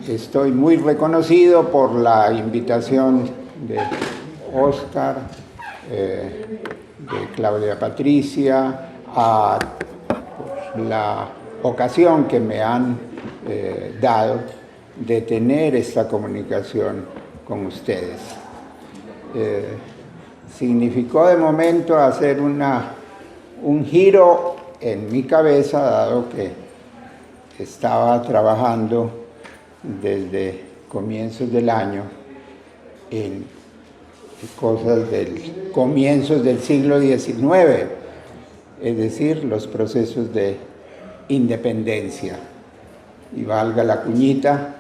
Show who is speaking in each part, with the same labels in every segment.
Speaker 1: Estoy muy reconocido por la invitación de Oscar, de Claudia Patricia, a la ocasión que me han dado de tener esta comunicación con ustedes. Significó de momento hacer un giro en mi cabeza, dado que estaba trabajando desde comienzos del año en cosas del comienzos del siglo XIX, es decir, los procesos de independencia. Y valga la cuñita,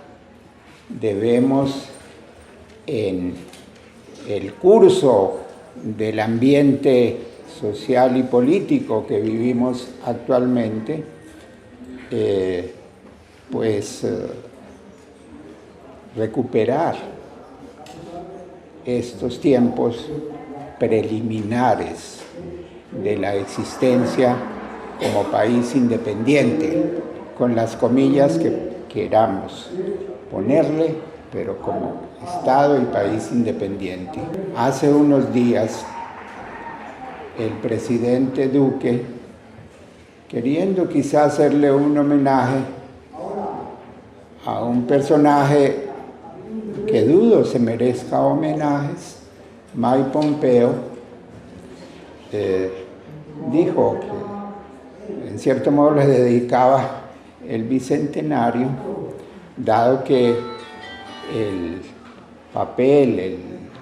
Speaker 1: debemos en el curso del ambiente social y político que vivimos actualmente, recuperar estos tiempos preliminares de la existencia como país independiente, con las comillas que queramos ponerle, pero como Estado y país independiente. Hace unos días, el presidente Duque, queriendo quizá hacerle un homenaje a un personaje que dudo se merezca homenajes, Mike Pompeo, dijo que en cierto modo le dedicaba el bicentenario, dado que el papel,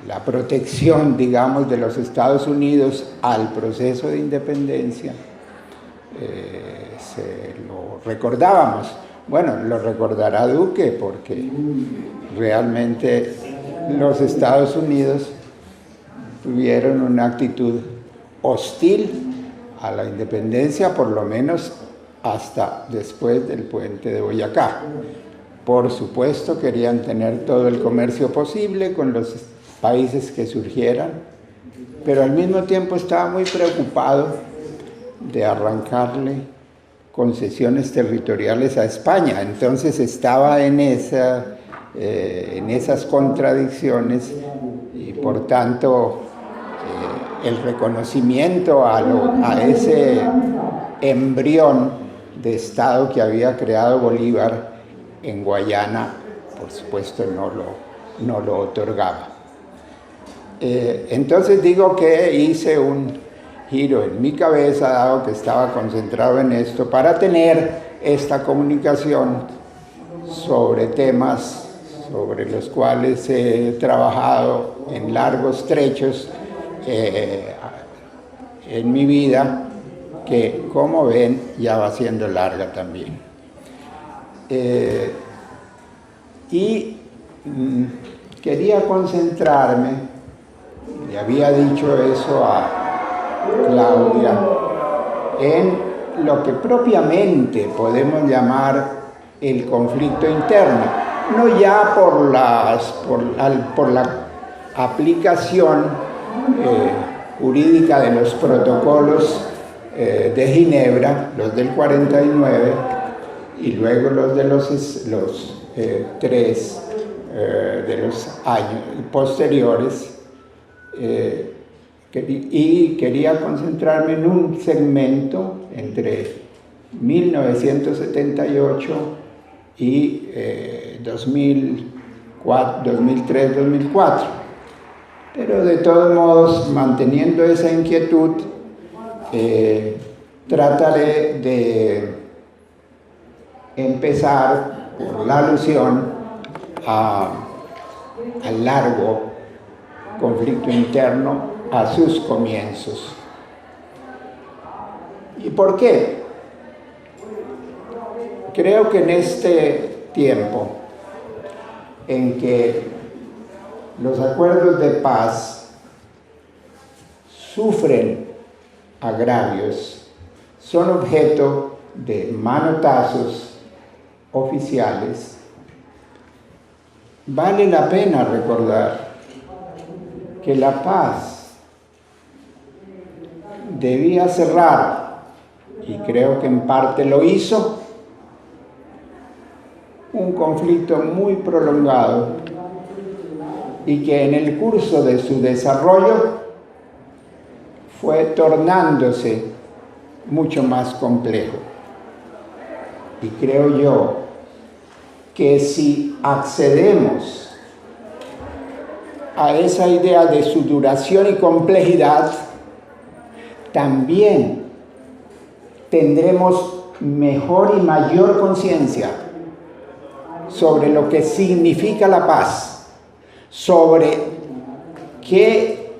Speaker 1: la protección, digamos, de los Estados Unidos al proceso de independencia, se lo recordábamos. Bueno, lo recordará Duque porque realmente los Estados Unidos tuvieron una actitud hostil a la independencia, por lo menos hasta después del puente de Boyacá. Por supuesto, querían tener todo el comercio posible con los países que surgieran, pero al mismo tiempo estaba muy preocupado de arrancarle concesiones territoriales a España. Entonces estaba en esas contradicciones y por tanto el reconocimiento a ese embrión de Estado que había creado Bolívar en Guayana, por supuesto no lo otorgaba. Entonces digo que hice un giro en mi cabeza, dado que estaba concentrado en esto, para tener esta comunicación sobre temas sobre los cuales he trabajado en largos trechos en mi vida, que como ven ya va siendo larga también. Quería concentrarme, le había dicho eso a Claudia, en lo que propiamente podemos llamar el conflicto interno, no ya por la aplicación jurídica de los protocolos de Ginebra, los del 49, y luego los de los tres de los años posteriores, y quería concentrarme en un segmento entre 1978 y 2003-2004. Pero de todos modos, manteniendo esa inquietud, trataré de empezar por la alusión al largo conflicto interno, a sus comienzos. ¿Y por qué? Creo que en este tiempo en que los acuerdos de paz sufren agravios, son objeto de manotazos oficiales, vale la pena recordar que la paz debía cerrar, y creo que en parte lo hizo, un conflicto muy prolongado y que en el curso de su desarrollo fue tornándose mucho más complejo. Y creo yo que si accedemos a esa idea de su duración y complejidad, también tendremos mejor y mayor conciencia sobre lo que significa la paz, sobre qué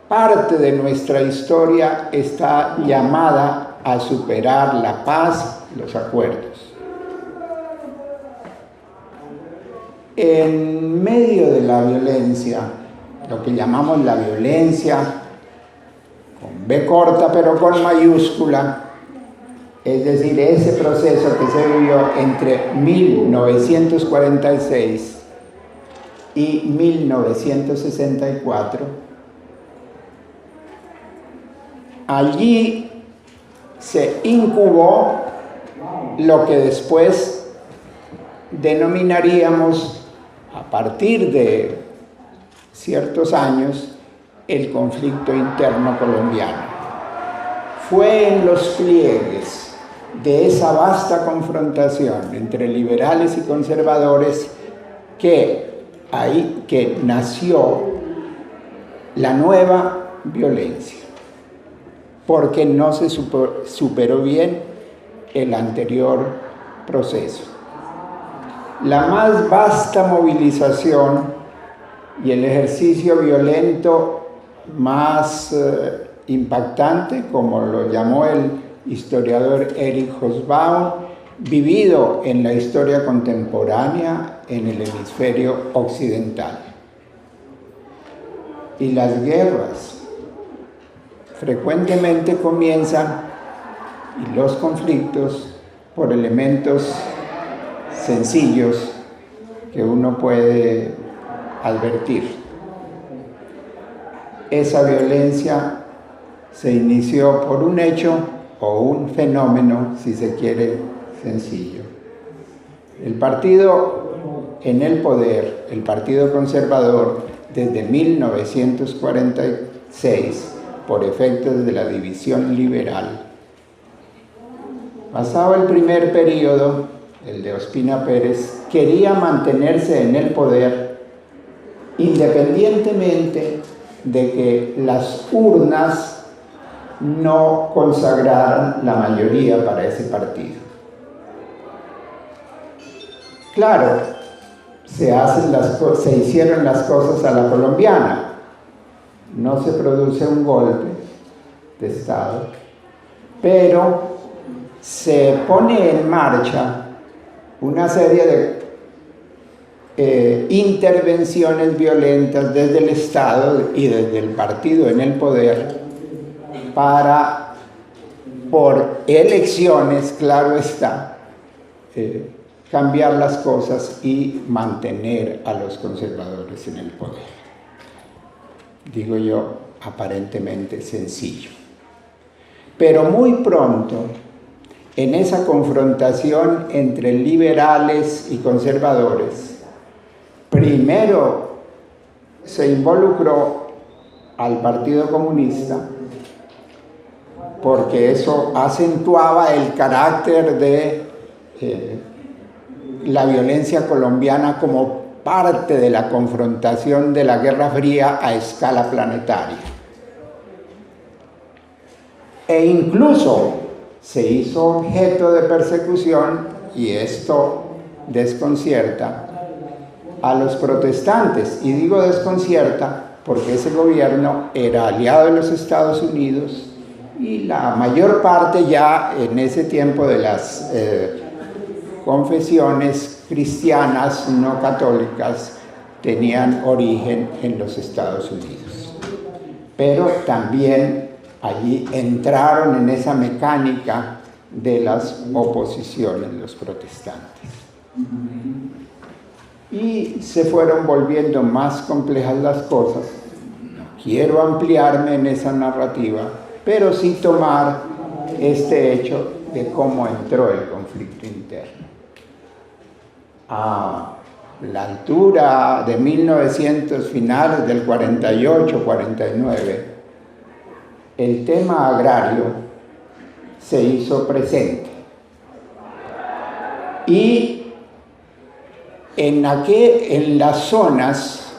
Speaker 1: parte de nuestra historia está llamada a superar la paz, los acuerdos. En medio de la violencia, lo que llamamos la violencia, con B corta pero con mayúscula, es decir, ese proceso que se vivió entre 1946 y 1964, allí se incubó lo que después denominaríamos, a partir de ciertos años, el conflicto interno colombiano. Fue en los pliegues de esa vasta confrontación entre liberales y conservadores que nació la nueva violencia, porque no se superó bien el anterior proceso. La más vasta movilización y el ejercicio violento más impactante, como lo llamó el historiador Erich Hobsbawm, vivido en la historia contemporánea en el hemisferio occidental. Y las guerras frecuentemente comienzan, y los conflictos, por elementos sencillos que uno puede advertir. Esa violencia se inició por un hecho o un fenómeno, si se quiere, sencillo. El partido en el poder, el Partido Conservador, desde 1946, por efectos de la división liberal, pasado el primer periodo, el de Ospina Pérez, quería mantenerse en el poder independientemente de que las urnas no consagraran la mayoría para ese partido. Claro, se hicieron las cosas a la colombiana, no se produce un golpe de Estado, pero se pone en marcha una serie de intervenciones violentas desde el Estado y desde el partido en el poder para, por elecciones, claro está, cambiar las cosas y mantener a los conservadores en el poder. Digo yo, aparentemente sencillo. Pero muy pronto, en esa confrontación entre liberales y conservadores, primero se involucró al Partido Comunista, porque eso acentuaba el carácter de la violencia colombiana como parte de la confrontación de la Guerra Fría a escala planetaria. E incluso se hizo objeto de persecución, y esto desconcierta a los protestantes. Y digo desconcierta porque ese gobierno era aliado de los Estados Unidos y la mayor parte ya en ese tiempo de las confesiones cristianas no católicas tenían origen en los Estados Unidos. Pero también allí entraron en esa mecánica de las oposiciones los protestantes. Y se fueron volviendo más complejas las cosas. No quiero ampliarme en esa narrativa, pero sí tomar este hecho de cómo entró el conflicto interno. a la altura de 1900, finales del 48, 49, el tema agrario se hizo presente. Y en las zonas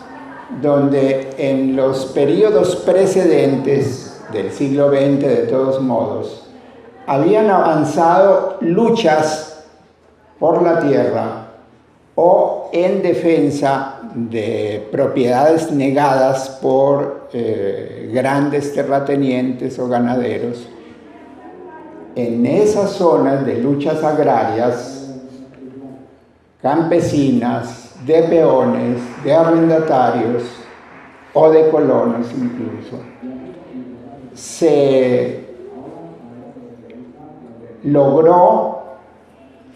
Speaker 1: donde en los periodos precedentes del siglo XX, de todos modos, habían avanzado luchas por la tierra o en defensa de propiedades negadas por grandes terratenientes o ganaderos, en esas zonas de luchas agrarias, campesinas, de peones, de arrendatarios o de colonos incluso, se logró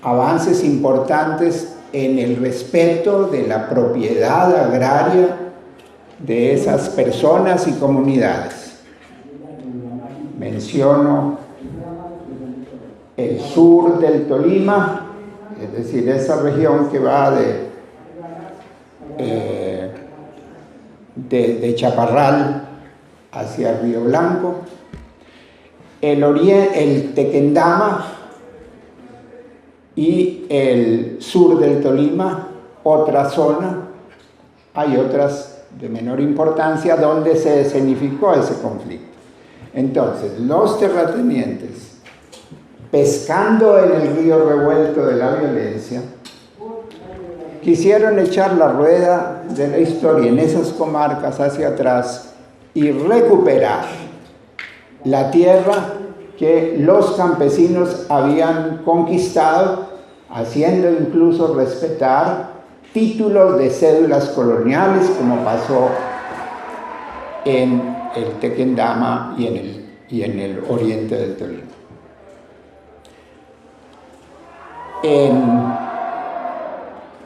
Speaker 1: avances importantes en el respeto de la propiedad agraria de esas personas y comunidades. Menciono el sur del Tolima, es decir, esa región que va de Chaparral hacia Río Blanco, el Tequendama y el sur del Tolima, otra zona. Hay otras de menor importancia donde se escenificó ese conflicto. Entonces, los terratenientes, pescando en el río revuelto de la violencia, quisieron echar la rueda de la historia en esas comarcas hacia atrás y recuperar la tierra que los campesinos habían conquistado, haciendo incluso respetar títulos de cédulas coloniales, como pasó en el Tequendama y en el oriente del Tolima.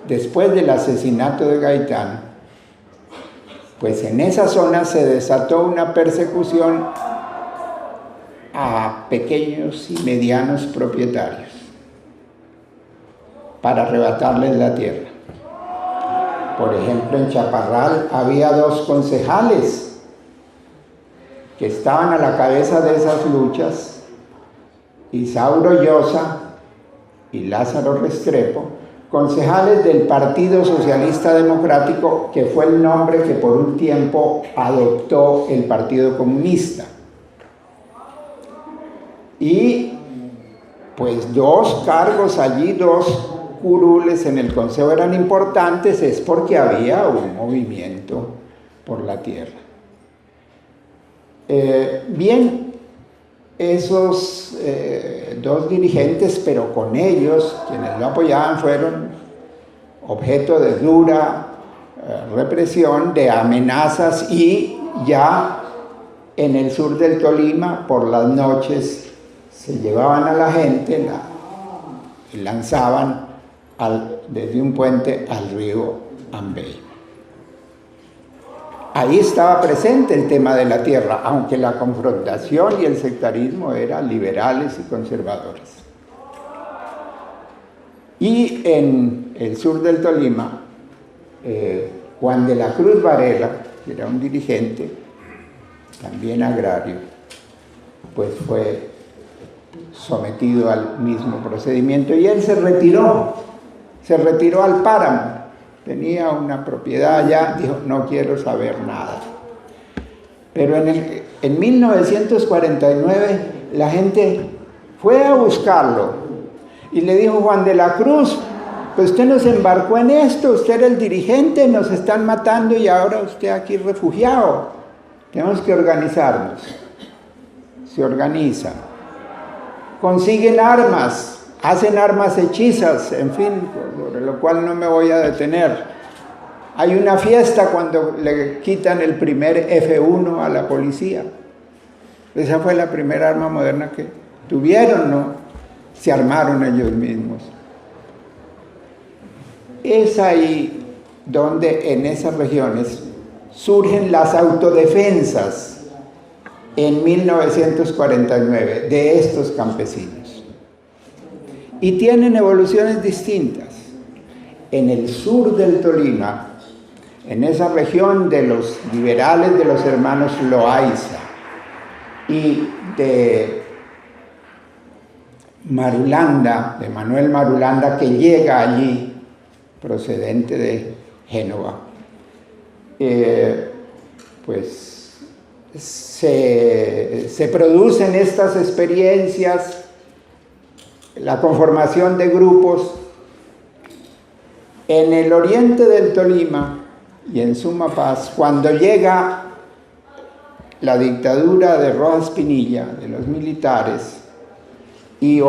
Speaker 1: Después del asesinato de Gaitán, pues en esa zona se desató una persecución a pequeños y medianos propietarios para arrebatarles la tierra. Por ejemplo, en Chaparral había 2 concejales que estaban a la cabeza de esas luchas, Isauro Llosa y Lázaro Restrepo, concejales del Partido Socialista Democrático, que fue el nombre que por un tiempo adoptó el Partido Comunista. Y pues 2 cargos allí, 2 curules en el Consejo eran importantes, es porque había un movimiento por la tierra. Bien, esos 2 dirigentes, pero con ellos, quienes lo apoyaban, fueron objeto de dura represión, de amenazas, y ya en el sur del Tolima, por las noches, se llevaban a la gente, la lanzaban desde un puente al río Ambey. Ahí estaba presente el tema de la tierra, aunque la confrontación y el sectarismo eran liberales y conservadores. Y en el sur del Tolima, Juan de la Cruz Varela, que era un dirigente, también agrario, pues fue sometido al mismo procedimiento y él se retiró al páramo. Tenía una propiedad allá, dijo, no quiero saber nada. Pero en 1949 la gente fue a buscarlo y le dijo, Juan de la Cruz, pues usted nos embarcó en esto, usted era el dirigente, nos están matando y ahora usted aquí refugiado. Tenemos que organizarnos. Se organizan, consiguen armas, hacen armas hechizas, en fin, sobre lo cual no me voy a detener. Hay una fiesta cuando le quitan el primer F1 a la policía. Esa fue la primera arma moderna que tuvieron, ¿no? Se armaron ellos mismos. Es ahí donde en esas regiones surgen las autodefensas en 1949 de estos campesinos. Y tienen evoluciones distintas. en el sur del Tolima, en esa región de los liberales de los hermanos Loaiza y de Marulanda, de Manuel Marulanda, que llega allí procedente de Génova, pues se producen estas experiencias, la conformación de grupos en el oriente del Tolima y en Sumapaz. Cuando llega la dictadura de Rojas Pinilla, de los militares, y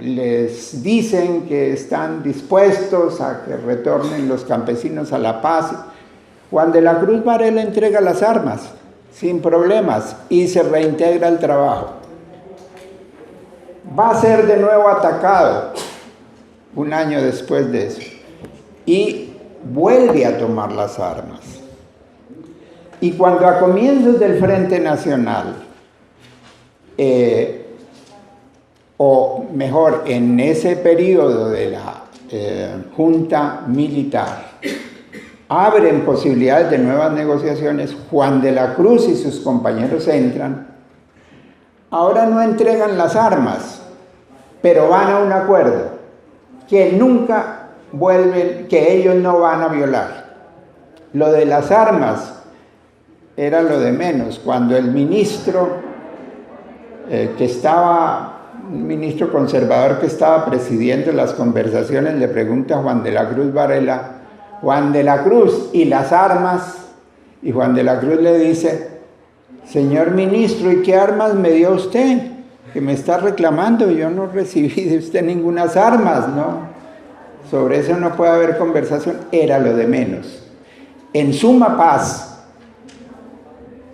Speaker 1: les dicen que están dispuestos a que retornen los campesinos a la paz, Juan de la Cruz Varela entrega las armas sin problemas y se reintegra al trabajo. Va a ser de nuevo atacado un año después de eso y vuelve a tomar las armas. Y cuando a comienzos del Frente Nacional, o mejor, en ese periodo de la Junta Militar, abren posibilidades de nuevas negociaciones, Juan de la Cruz y sus compañeros entran. Ahora no entregan las armas, pero van a un acuerdo que nunca vuelven, que ellos no van a violar. Lo de las armas era lo de menos. Cuando el ministro un ministro conservador que estaba presidiendo las conversaciones, le pregunta a Juan de la Cruz Varela: Juan de la Cruz, ¿y las armas? Y Juan de la Cruz le dice: señor ministro, ¿y qué armas me dio usted? Que me está reclamando, yo no recibí de usted ninguna armas, ¿no? Sobre eso no puede haber conversación, era lo de menos. En Sumapaz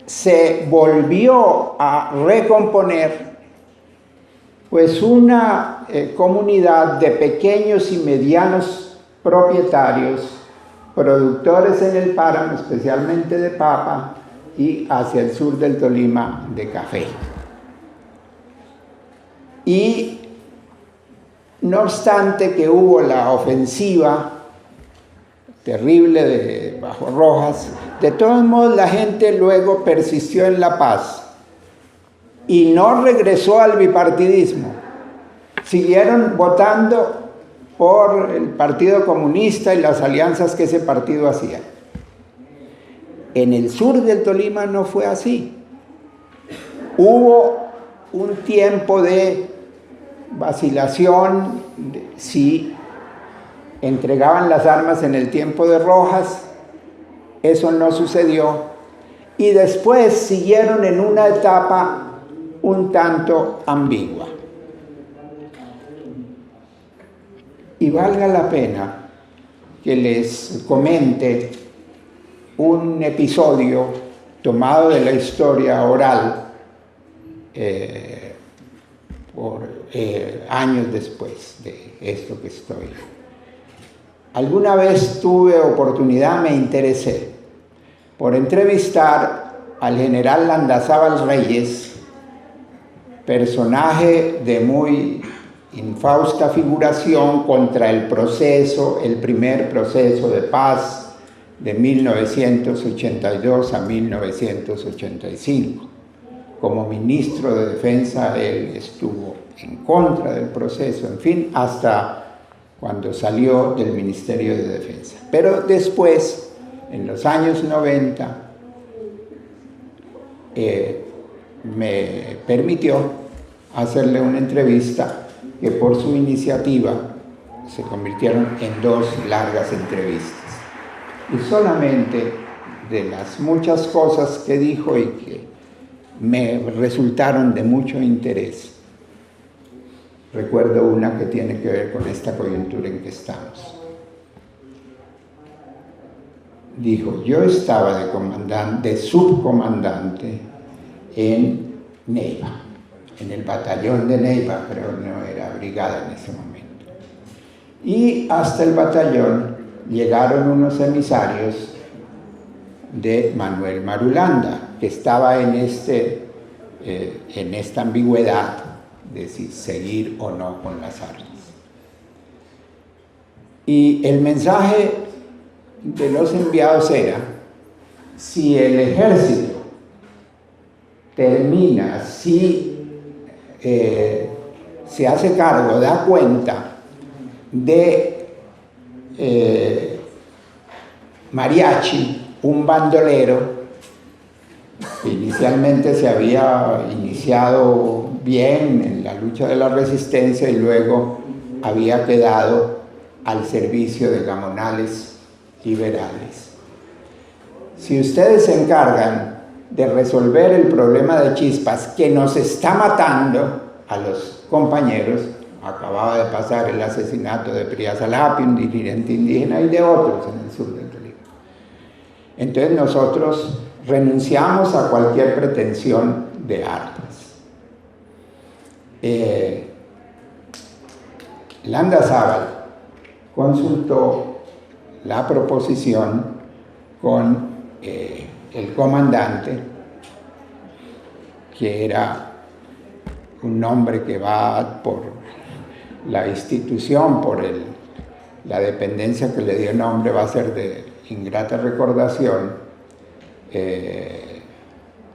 Speaker 1: se volvió a recomponer pues una comunidad de pequeños y medianos propietarios, productores en el páramo, especialmente de papa, y hacia el sur del Tolima de café. Y no obstante que hubo la ofensiva terrible de Bajo Rojas, de todos modos la gente luego persistió en la paz y no regresó al bipartidismo. Siguieron votando por el Partido Comunista y las alianzas que ese partido hacía. En el sur del Tolima no fue así. Hubo un tiempo de vacilación, si entregaban las armas en el tiempo de Rojas, eso no sucedió, y después siguieron en una etapa un tanto ambigua. Y valga la pena que les comente un episodio tomado de la historia oral años después de esto que estoy. Alguna vez tuve oportunidad, me interesé por entrevistar al general Landazábal Reyes, personaje de muy infausta figuración contra el primer proceso de paz de 1982 a 1985. Como ministro de Defensa, él estuvo en contra del proceso, en fin, hasta cuando salió del Ministerio de Defensa. Pero después, en los años 90, me permitió hacerle una entrevista que por su iniciativa se convirtieron en 2 largas entrevistas. Y solamente de las muchas cosas que dijo y que me resultaron de mucho interés, recuerdo una que tiene que ver con esta coyuntura en que estamos. Dijo: yo estaba de subcomandante en Neiva, en el batallón de Neiva, pero no era brigada en ese momento. Y hasta el batallón llegaron unos emisarios de Manuel Marulanda, que estaba en esta ambigüedad de si seguir o no con las armas. Y el mensaje de los enviados era: si el ejército termina, si se hace cargo, da cuenta de Mariachi, un bandolero, que inicialmente se había iniciado bien en la lucha de la resistencia y luego había quedado al servicio de gamonales liberales. Si ustedes se encargan de resolver el problema de Chispas, que nos está matando a los compañeros, acababa de pasar el asesinato de Priya Salapi, un dirigente indígena, y de otros en el sur del Tolima. Entonces nosotros renunciamos a cualquier pretensión de armas. Landazábal consultó la proposición con el comandante, que era un nombre que va por la institución, por la dependencia que le dio nombre, va a ser de ingrata recordación,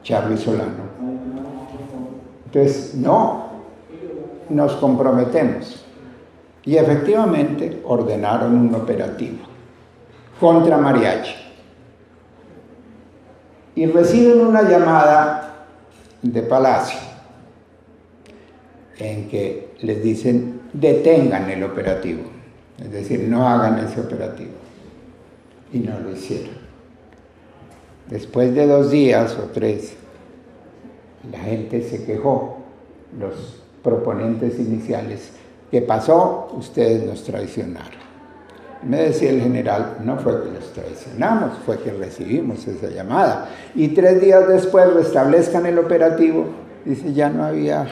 Speaker 1: Charly Solano. Entonces, no nos comprometemos. Y efectivamente ordenaron un operativo contra Mariachi. Y reciben una llamada de Palacio en que les dicen: detengan el operativo, es decir, no hagan ese operativo. Y no lo hicieron. Después de 2 días o 3, la gente se quejó, los proponentes iniciales: ¿qué pasó? Ustedes nos traicionaron. Me decía el general: no fue que los traicionamos, fue que recibimos esa llamada. Y 3 días después restablezcan el operativo. Dice: ya no había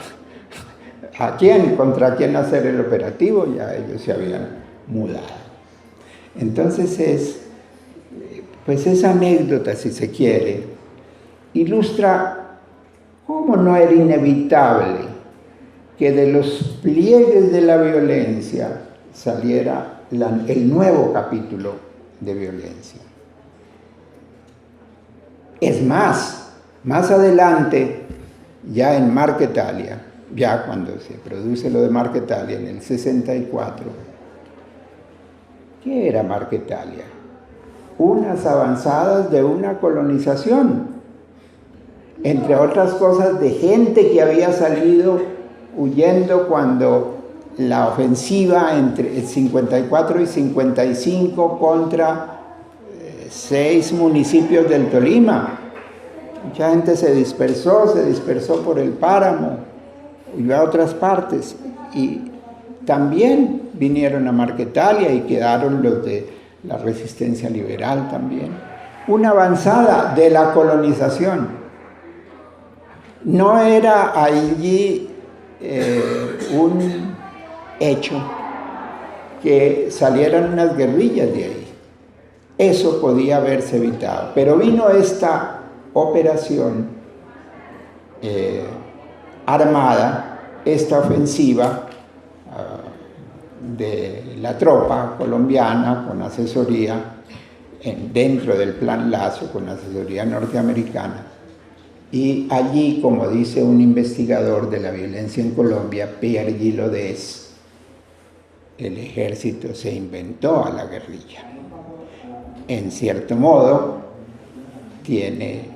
Speaker 1: contra quién hacer el operativo, ya ellos se habían mudado. Entonces pues esa anécdota, si se quiere, ilustra cómo no era inevitable que de los pliegues de la violencia saliera el nuevo capítulo de violencia. Es más adelante, ya en Marquetalia, ya cuando se produce lo de Marquetalia en el 64, ¿qué era Marquetalia? Unas avanzadas de una colonización, entre otras cosas, de gente que había salido huyendo cuando la ofensiva entre el 54 y 55 contra 6 municipios del Tolima. Mucha gente se dispersó por el páramo, huyó a otras partes, y también vinieron a Marquetalia y quedaron los de la resistencia liberal también. Una avanzada de la colonización. No era allí un hecho que salieran unas guerrillas de ahí. Eso podía haberse evitado. Pero vino esta operación armada, esta ofensiva de la tropa colombiana con asesoría dentro del Plan Lazo, con asesoría norteamericana. Y allí, como dice un investigador de la violencia en Colombia, Pierre Gilodés, el ejército se inventó a la guerrilla. En cierto modo, tiene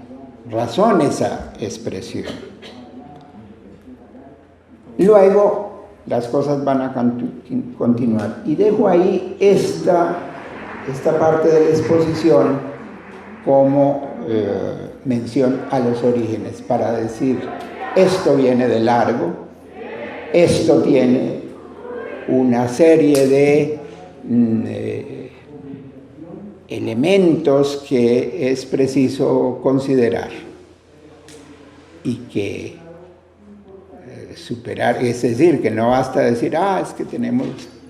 Speaker 1: razón esa expresión. Luego, las cosas van a continuar. Y dejo ahí esta parte de la exposición como mención a los orígenes, para decir: esto viene de largo, esto tiene una serie de elementos que es preciso considerar y que superar, es decir, que no basta decir: es que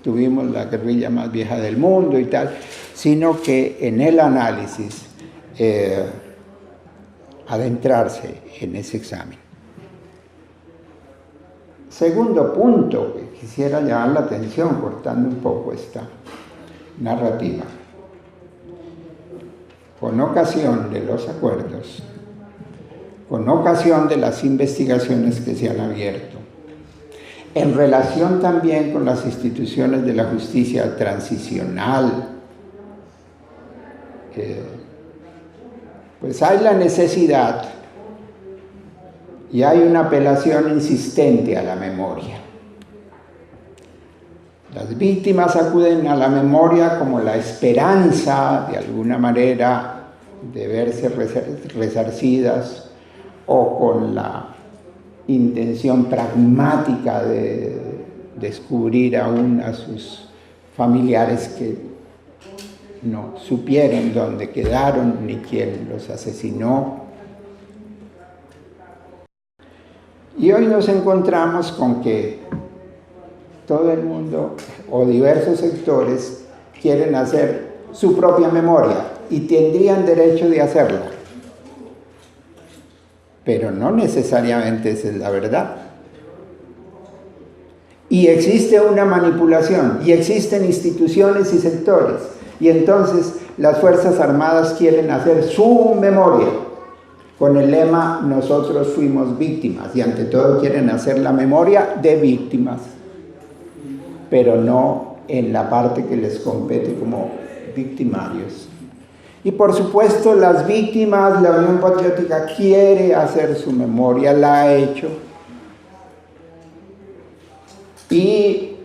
Speaker 1: tuvimos la guerrilla más vieja del mundo y tal, sino que en el análisis adentrarse en ese examen. Segundo punto que quisiera llamar la atención, cortando un poco narrativa. Con ocasión de los acuerdos, con ocasión de las investigaciones que se han abierto, en relación también con las instituciones de la justicia transicional, pues hay la necesidad y hay una apelación insistente a la memoria. Las víctimas acuden a la memoria como la esperanza, de alguna manera, de verse resarcidas, o con la intención pragmática de descubrir aún a sus familiares que no supieron dónde quedaron ni quién los asesinó. Y hoy nos encontramos con que todo el mundo o diversos sectores quieren hacer su propia memoria y tendrían derecho de hacerla. Pero no necesariamente esa es la verdad. Y existe una manipulación, y existen instituciones y sectores, y entonces las Fuerzas Armadas quieren hacer su memoria, con el lema, nosotros fuimos víctimas, y ante todo quieren hacer la memoria de víctimas, pero no en la parte que les compete como victimarios. Y por supuesto las víctimas, la Unión Patriótica quiere hacer su memoria, la ha hecho. Y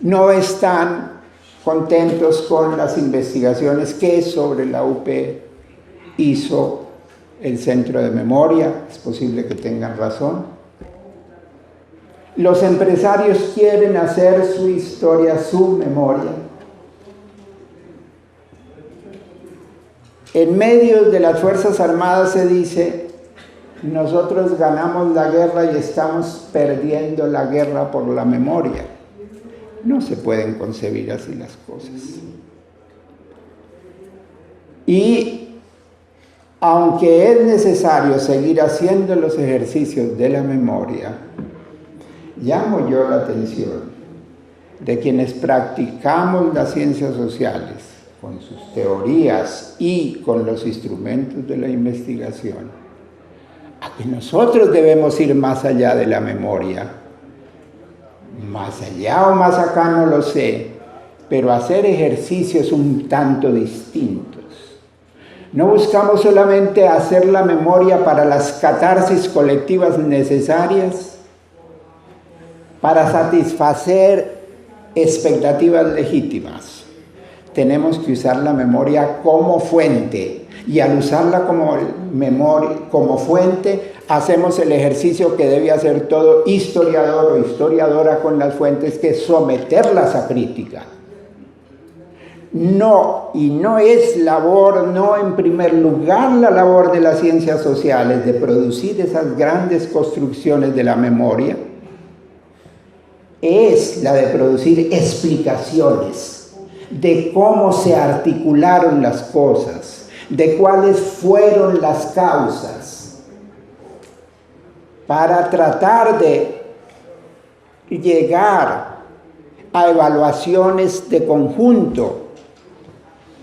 Speaker 1: no están contentos con las investigaciones que sobre la UP hizo el Centro de Memoria, es posible que tengan razón. Los empresarios quieren hacer su historia, su memoria. En medio de las Fuerzas Armadas se dice, nosotros ganamos la guerra y estamos perdiendo la guerra por la memoria. No se pueden concebir así las cosas. Y aunque es necesario seguir haciendo los ejercicios de la memoria, llamo yo la atención de quienes practicamos las ciencias sociales con sus teorías y con los instrumentos de la investigación, a que nosotros debemos ir más allá de la memoria, más allá o más acá no lo sé, pero hacer ejercicios un tanto distintos. No buscamos solamente hacer la memoria para las catarsis colectivas necesarias, para satisfacer expectativas legítimas. Tenemos que usar la memoria como fuente, y al usarla como fuente, hacemos el ejercicio que debe hacer todo historiador o historiadora con las fuentes, que es someterlas a crítica. No, y no es labor, no en primer lugar la labor de las ciencias sociales de producir esas grandes construcciones de la memoria, es la de producir explicaciones de cómo se articularon las cosas, de cuáles fueron las causas, para tratar de llegar a evaluaciones de conjunto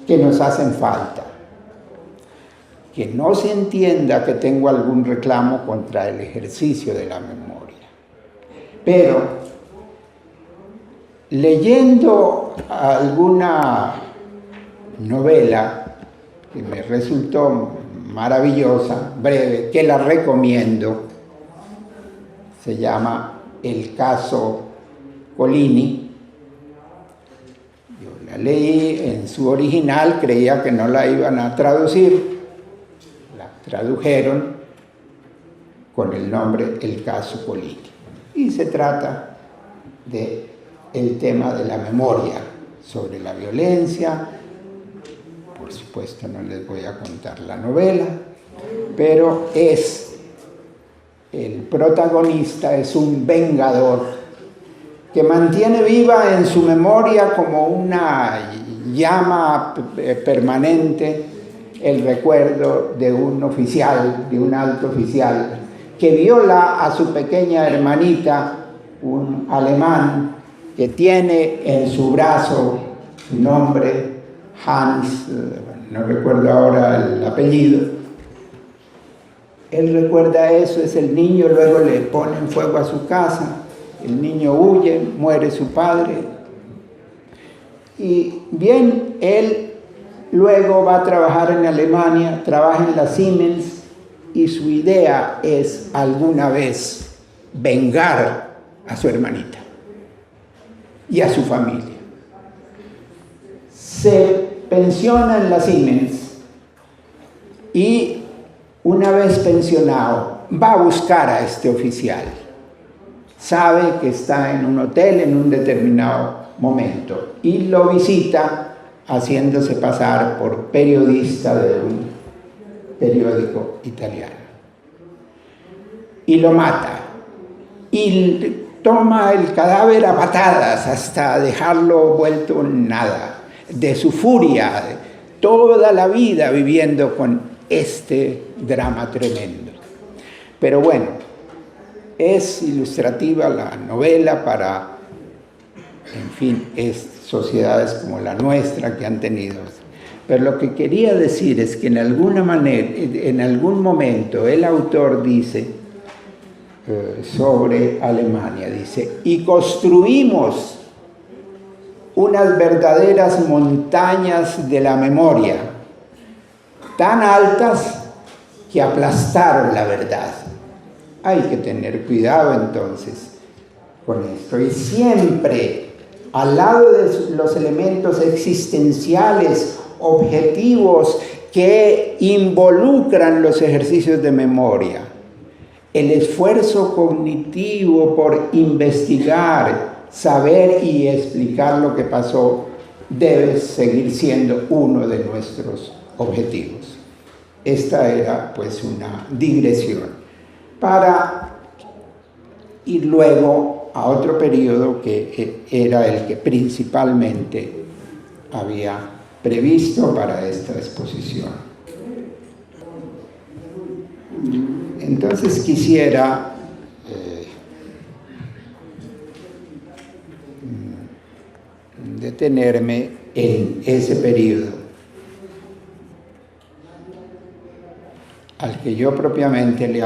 Speaker 1: que nos hacen falta. Que no se entienda que tengo algún reclamo contra el ejercicio de la memoria, pero leyendo alguna novela que me resultó maravillosa, breve, que la recomiendo, se llama El caso Colini. Yo la leí en su original, creía que no la iban a traducir, la tradujeron con el nombre El caso Colini. Y se trata de el tema de la memoria sobre la violencia. Por supuesto no les voy a contar la novela, pero el protagonista es un vengador que mantiene viva en su memoria como una llama permanente el recuerdo de un oficial, de un alto oficial, que viola a su pequeña hermanita, un alemán, que tiene en su brazo su nombre, Hans, no recuerdo ahora el apellido. Él recuerda eso, es el niño, luego le ponen fuego a su casa, el niño huye, muere su padre. Y bien, él luego va a trabajar en Alemania, trabaja en la Siemens, y su idea es alguna vez vengar a su hermanita y a su familia. Se pensiona en la Siemens y una vez pensionado va a buscar a este oficial. Sabe que está en un hotel en un determinado momento y lo visita haciéndose pasar por periodista de un periódico italiano. Y lo mata. Y toma el cadáver a patadas hasta dejarlo vuelto en nada. De su furia, toda la vida viviendo con este drama tremendo. Pero bueno, es ilustrativa la novela para, en fin, sociedades como la nuestra que han tenido. Pero lo que quería decir es que en alguna manera, en algún momento, el autor dice sobre Alemania, dice, y construimos unas verdaderas montañas de la memoria, tan altas que aplastaron la verdad. Hay que tener cuidado entonces con esto. Y siempre, al lado de los elementos existenciales, objetivos que involucran los ejercicios de memoria, el esfuerzo cognitivo por investigar, saber y explicar lo que pasó debe seguir siendo uno de nuestros objetivos. Esta era pues una digresión para ir luego a otro periodo que era el que principalmente había previsto para esta exposición. Entonces quisiera detenerme en ese periodo al que yo propiamente le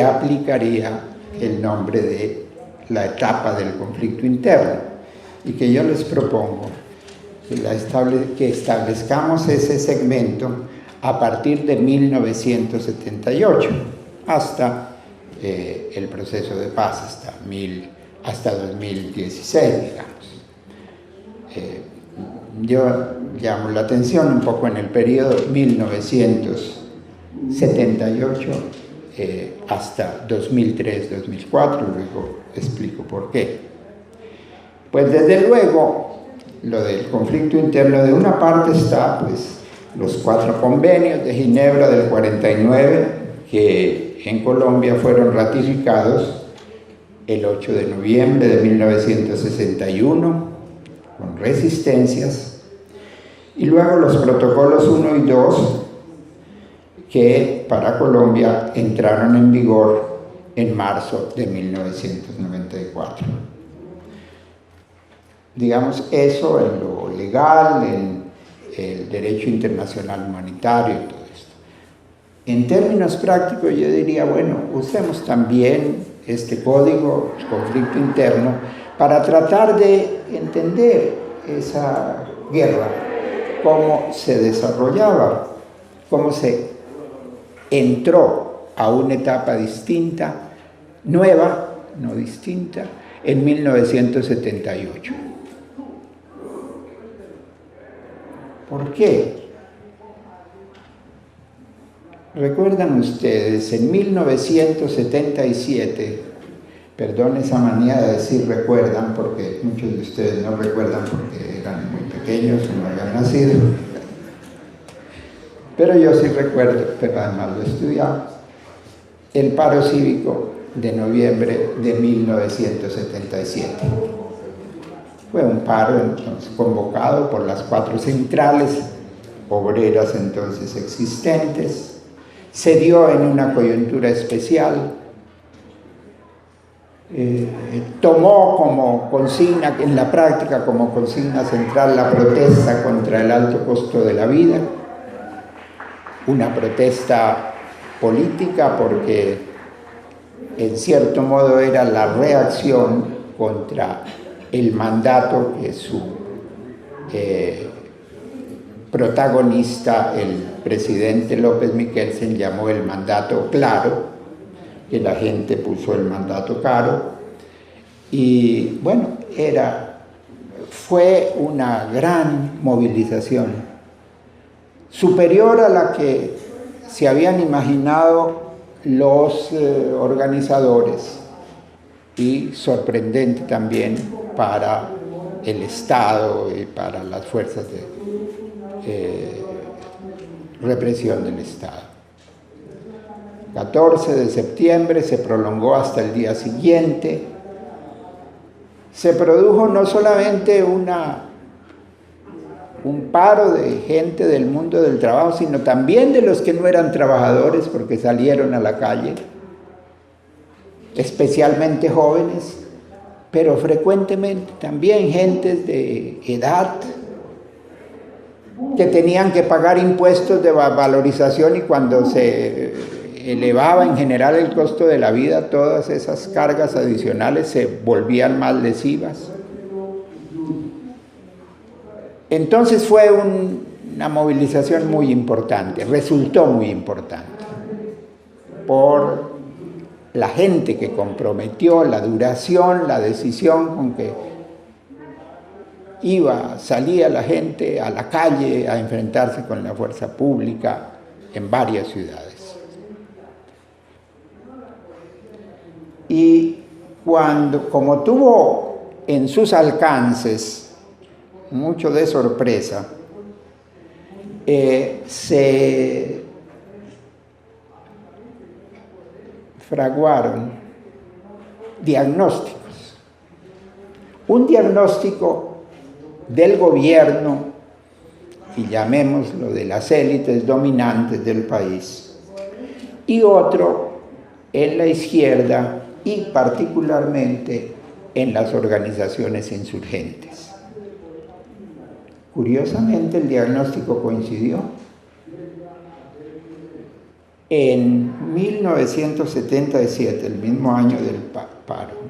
Speaker 1: aplicaría el nombre de la etapa del conflicto interno, y que yo les propongo que establezcamos ese segmento a partir de 1978 hasta el proceso de paz, hasta 2016, digamos. Yo llamo la atención un poco en el periodo 1978 hasta 2003-2004, luego explico por qué. Pues desde luego, lo del conflicto interno, de una parte está pues los 4 convenios de Ginebra del 49, que en Colombia fueron ratificados el 8 de noviembre de 1961, con resistencias, y luego los protocolos 1 y 2, que para Colombia entraron en vigor en marzo de 1994. Digamos, eso en lo legal, en el derecho internacional humanitario y todo esto. En términos prácticos yo diría, bueno, usemos también este código, el conflicto interno, para tratar de entender esa guerra, cómo se desarrollaba, cómo se entró a una etapa distinta, nueva, no distinta, en 1978. ¿Por qué? ¿Recuerdan ustedes? En 1977, perdón esa manía de decir recuerdan, porque muchos de ustedes no recuerdan porque eran muy pequeños o no habían nacido, pero yo sí recuerdo, pero además lo he estudiado, el paro cívico de noviembre de 1977. Fue un paro entonces convocado por las 4 centrales obreras entonces existentes. Se dio en una coyuntura especial. tomó como consigna, en la práctica como consigna central, la protesta contra el alto costo de la vida, una protesta política porque en cierto modo era la reacción contra el mandato que su protagonista, el presidente López Miquelsen, llamó el mandato claro, que la gente puso el mandato caro, y bueno, fue una gran movilización, superior a la que se habían imaginado los organizadores, y sorprendente también para el Estado y para las fuerzas de represión del Estado. 14 de septiembre se prolongó hasta el día siguiente. Se produjo no solamente un paro de gente del mundo del trabajo, sino también de los que no eran trabajadores, porque salieron a la calle, especialmente jóvenes, pero frecuentemente también gentes de edad que tenían que pagar impuestos de valorización, y cuando se elevaba en general el costo de la vida, todas esas cargas adicionales se volvían más lesivas. Entonces fue una movilización muy importante, resultó muy importante, por la gente que comprometió, la duración, la decisión con que salía la gente a la calle a enfrentarse con la fuerza pública en varias ciudades. Y como tuvo en sus alcances mucho de sorpresa, se fraguaron diagnósticos. Un diagnóstico del gobierno, y llamémoslo de las élites dominantes del país, y otro en la izquierda y particularmente en las organizaciones insurgentes. Curiosamente, el diagnóstico coincidió. En 1977, el mismo año del paro,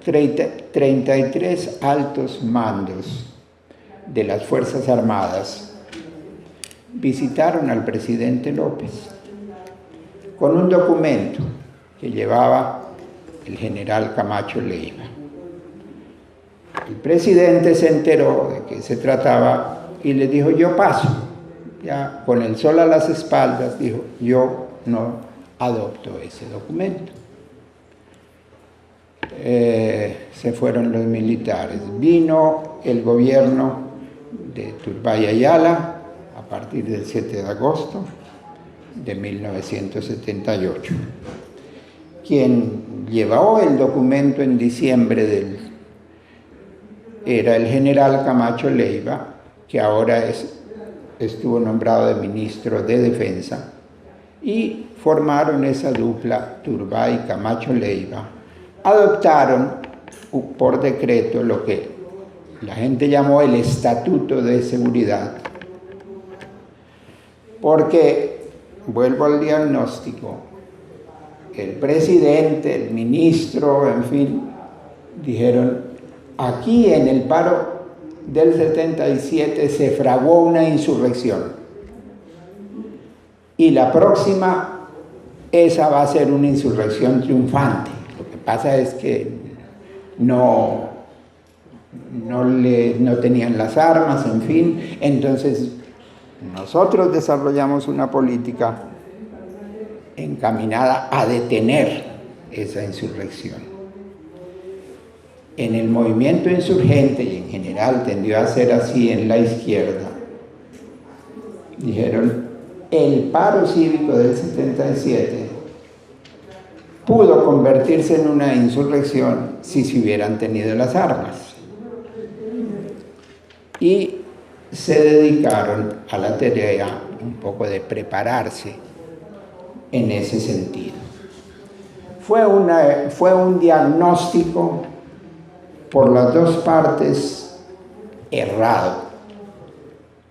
Speaker 1: 33 altos mandos de las Fuerzas Armadas visitaron al presidente López con un documento que llevaba el general Camacho Leiva. El presidente se enteró de qué se trataba y le dijo: yo paso. Ya con el sol a las espaldas dijo: yo no adopto ese documento. Se fueron los militares. Vino el gobierno de Turbay Ayala a partir del 7 de agosto de 1978. Quien llevó el documento en diciembre era el general Camacho Leiva, que ahora estuvo nombrado de ministro de Defensa, y formaron esa dupla, Turbay Camacho Leiva. Adoptaron por decreto lo que la gente llamó el Estatuto de Seguridad, porque, vuelvo al diagnóstico, el presidente, el ministro, en fin, dijeron: aquí en el paro del 77 se fraguó una insurrección, y la próxima, esa va a ser una insurrección triunfante. Lo que pasa es que no tenían las armas, en fin. Entonces nosotros desarrollamos una política encaminada a detener esa insurrección. En el movimiento insurgente, y en general tendió a ser así en la izquierda, dijeron: el paro cívico del 77 pudo convertirse en una insurrección si se hubieran tenido las armas. Y se dedicaron a la tarea un poco de prepararse en ese sentido. fue un diagnóstico por las dos partes errado,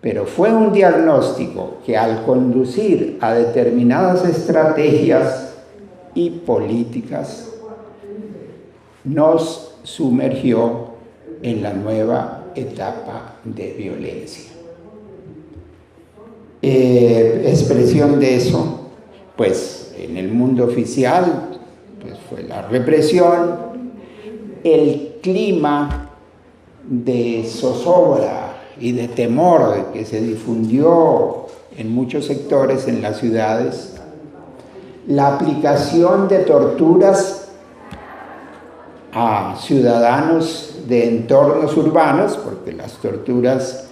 Speaker 1: pero fue un diagnóstico que al conducir a determinadas estrategias y políticas nos sumergió en la nueva etapa de violencia. Expresión de eso, pues en el mundo oficial, pues fue la represión, el clima de zozobra y de temor que se difundió en muchos sectores en las ciudades, la aplicación de torturas a ciudadanos de entornos urbanos, porque las torturas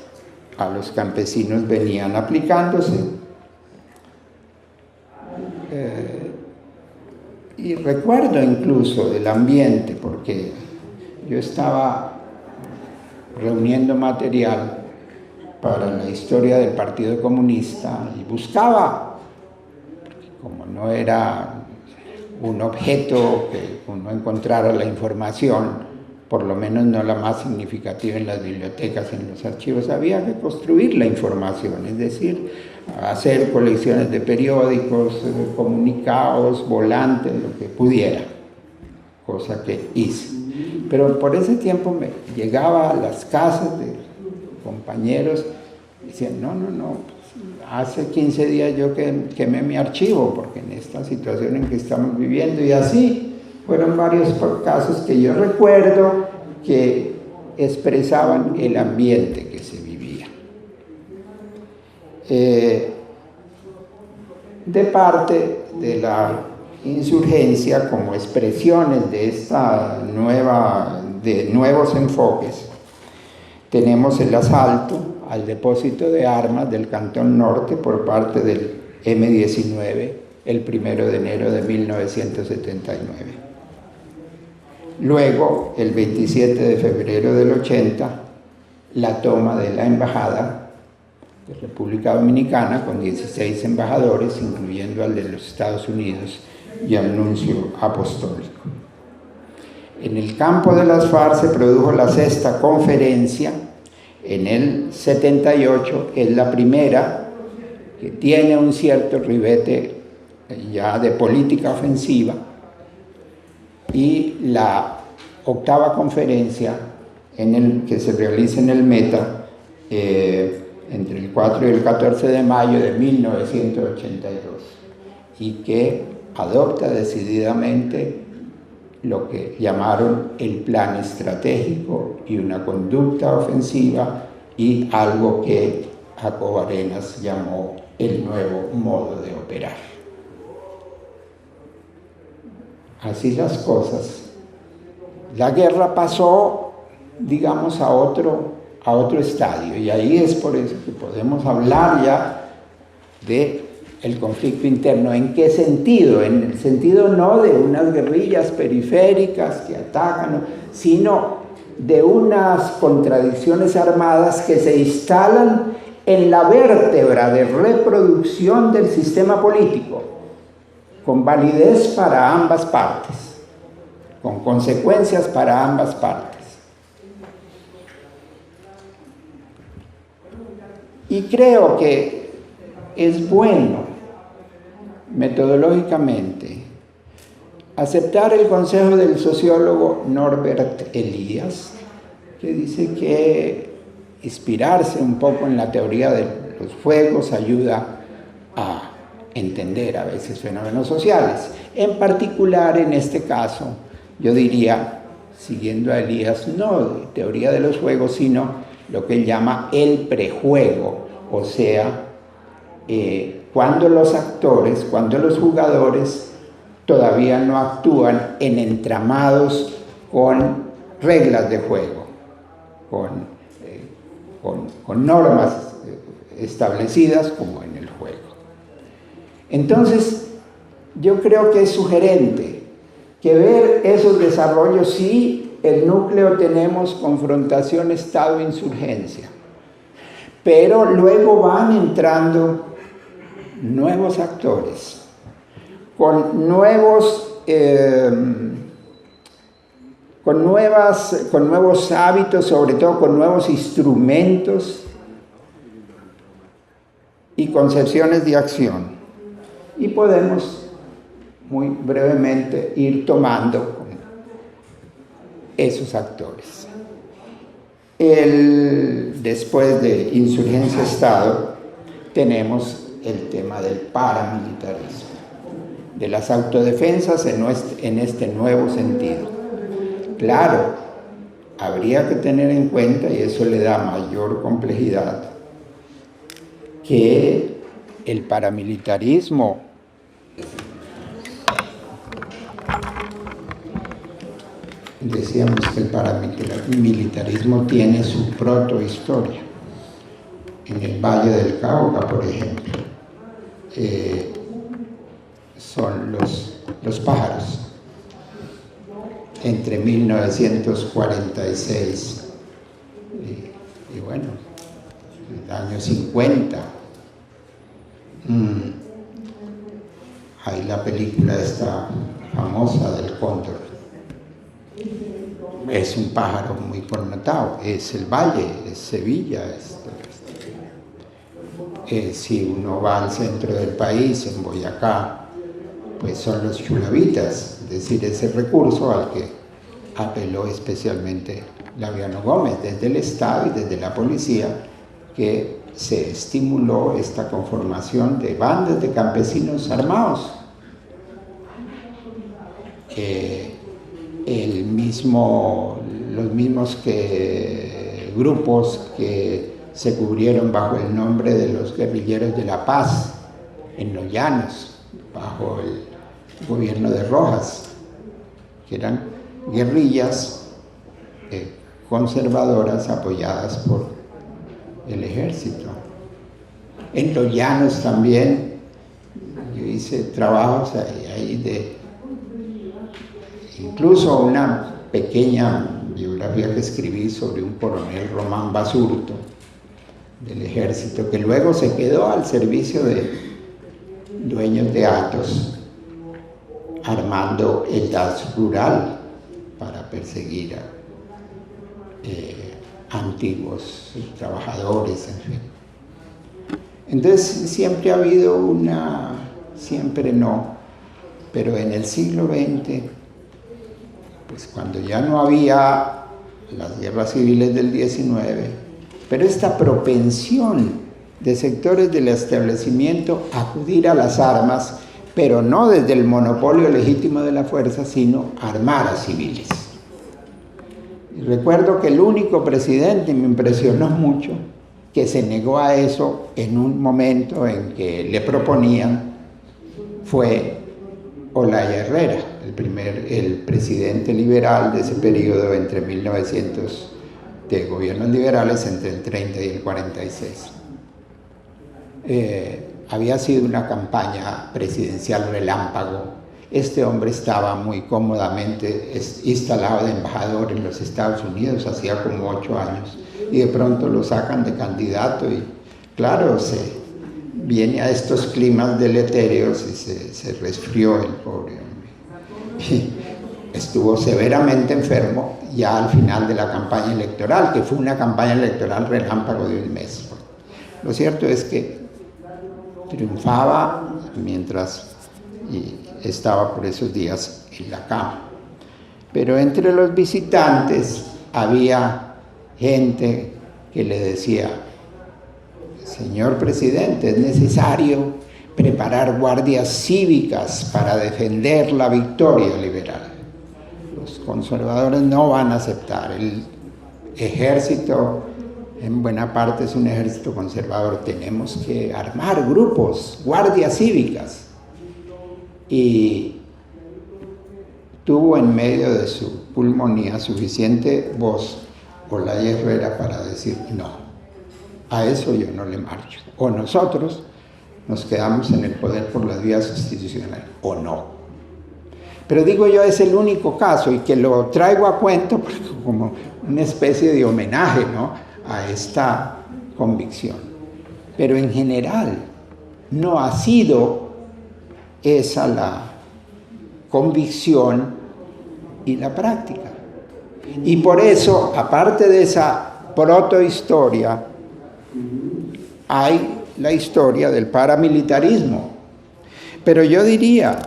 Speaker 1: a los campesinos venían aplicándose. Y recuerdo incluso del ambiente, porque yo estaba reuniendo material para la historia del Partido Comunista y buscaba, como no era un objeto que uno encontrara la información, por lo menos no la más significativa en las bibliotecas, en los archivos, había que construir la información, es decir, hacer colecciones de periódicos, comunicados, volantes, lo que pudiera, cosa que hice. Pero por ese tiempo me llegaba a las casas de compañeros y decían, no, hace 15 días yo quemé mi archivo, porque en esta situación en que estamos viviendo, y así fueron varios casos que yo recuerdo que expresaban el ambiente que se vivía. De parte de la insurgencia, como expresiones de de nuevos enfoques, tenemos el asalto al depósito de armas del Cantón Norte por parte del M-19 el 1 de enero de 1979. Luego, el 27 de febrero del 80, la toma de la embajada de República Dominicana con 16 embajadores, incluyendo al de los Estados Unidos y al nuncio apostólico. En el campo de las FARC se produjo la 6ª conferencia. En el 78 es la primera, que tiene un cierto ribete ya de política ofensiva, y la 8ª conferencia que se realiza en el Meta entre el 4 y el 14 de mayo de 1982, y que adopta decididamente lo que llamaron el plan estratégico y una conducta ofensiva, y algo que Jacobo Arenas llamó el nuevo modo de operar. Así las cosas. La guerra pasó, digamos, a otro estadio, y ahí es por eso que podemos hablar ya de el conflicto interno. ¿En qué sentido? En el sentido no de unas guerrillas periféricas que atacan, sino de unas contradicciones armadas que se instalan en la vértebra de reproducción del sistema político, con validez para ambas partes, con consecuencias para ambas partes. Y creo que es bueno, metodológicamente, aceptar el consejo del sociólogo Norbert Elias, que dice que inspirarse un poco en la teoría de los fuegos ayuda a entender a veces fenómenos sociales. En particular, en este caso, yo diría, siguiendo a Elías, no de teoría de los juegos, sino lo que él llama el prejuego, o sea, cuando los actores, cuando los jugadores todavía no actúan en entramados con reglas de juego, con normas establecidas como en el juego. Entonces, yo creo que es sugerente que ver esos desarrollos, sí, el núcleo tenemos confrontación Estado-insurgencia, pero luego van entrando nuevos actores, con nuevos con nuevos hábitos, sobre todo con nuevos instrumentos y concepciones de acción. Y podemos muy brevemente ir tomando esos actores. Después de Insurgencia-Estado, tenemos el tema del paramilitarismo, de las autodefensas en este nuevo sentido. Claro, habría que tener en cuenta, y eso le da mayor complejidad, que el paramilitarismo decíamos que el paramilitarismo tiene su protohistoria. En el Valle del Cauca, por ejemplo, son los pájaros. Entre 1946 y bueno, el año 50. Hay la película esta famosa del cóndor. Es un pájaro muy connotado, es el Valle, es Sevilla. Si uno va al centro del país, en Boyacá, pues son los chulavitas, es decir, ese recurso al que apeló especialmente Laureano Gómez desde el Estado y desde la policía, que se estimuló esta conformación de bandas de campesinos armados. Los mismos grupos que se cubrieron bajo el nombre de los guerrilleros de la paz en los llanos, bajo el gobierno de Rojas, que eran guerrillas conservadoras apoyadas por el ejército. En los llanos también, yo hice trabajos ahí incluso una pequeña biografía que escribí sobre un coronel Román Basurto del ejército, que luego se quedó al servicio de dueños de hatos, armando el DAS rural para perseguir a antiguos trabajadores, en fin. Entonces siempre ha habido siempre no, pero en el siglo XX, pues cuando ya no había las guerras civiles del XIX, pero esta propensión de sectores del establecimiento a acudir a las armas, pero no desde el monopolio legítimo de la fuerza, sino armar a civiles. Y recuerdo que el único presidente, me impresionó mucho, que se negó a eso en un momento en que le proponían, fue Olaya Herrera, el presidente liberal de ese periodo entre 1900, de gobiernos liberales entre el 30 y el 46. Había sido una campaña presidencial relámpago. Este hombre estaba muy cómodamente instalado de embajador en los Estados Unidos, hacía como 8 años, y de pronto lo sacan de candidato y claro, viene a estos climas deletéreos y se resfrió el pobre hombre. Y estuvo severamente enfermo ya al final de la campaña electoral, que fue una campaña electoral relámpago de un mes. Lo cierto es que triunfaba mientras estaba por esos días en la cama. Pero entre los visitantes había gente que le decía: señor presidente, es necesario preparar guardias cívicas para defender la victoria liberal. Los conservadores no van a aceptar. El ejército, en buena parte, es un ejército conservador. Tenemos que armar grupos, guardias cívicas. Y tuvo en medio de su pulmonía suficiente voz Olaya Herrera para decir: no, a eso yo no le marcho. O nosotros nos quedamos en el poder por las vías institucionales, o no. Pero digo yo, es el único caso, y que lo traigo a cuento porque como una especie de homenaje, ¿no?, a esta convicción. Pero en general no ha sido esa la convicción y la práctica. Y por eso, aparte de esa protohistoria, hay la historia del paramilitarismo. Pero yo diría,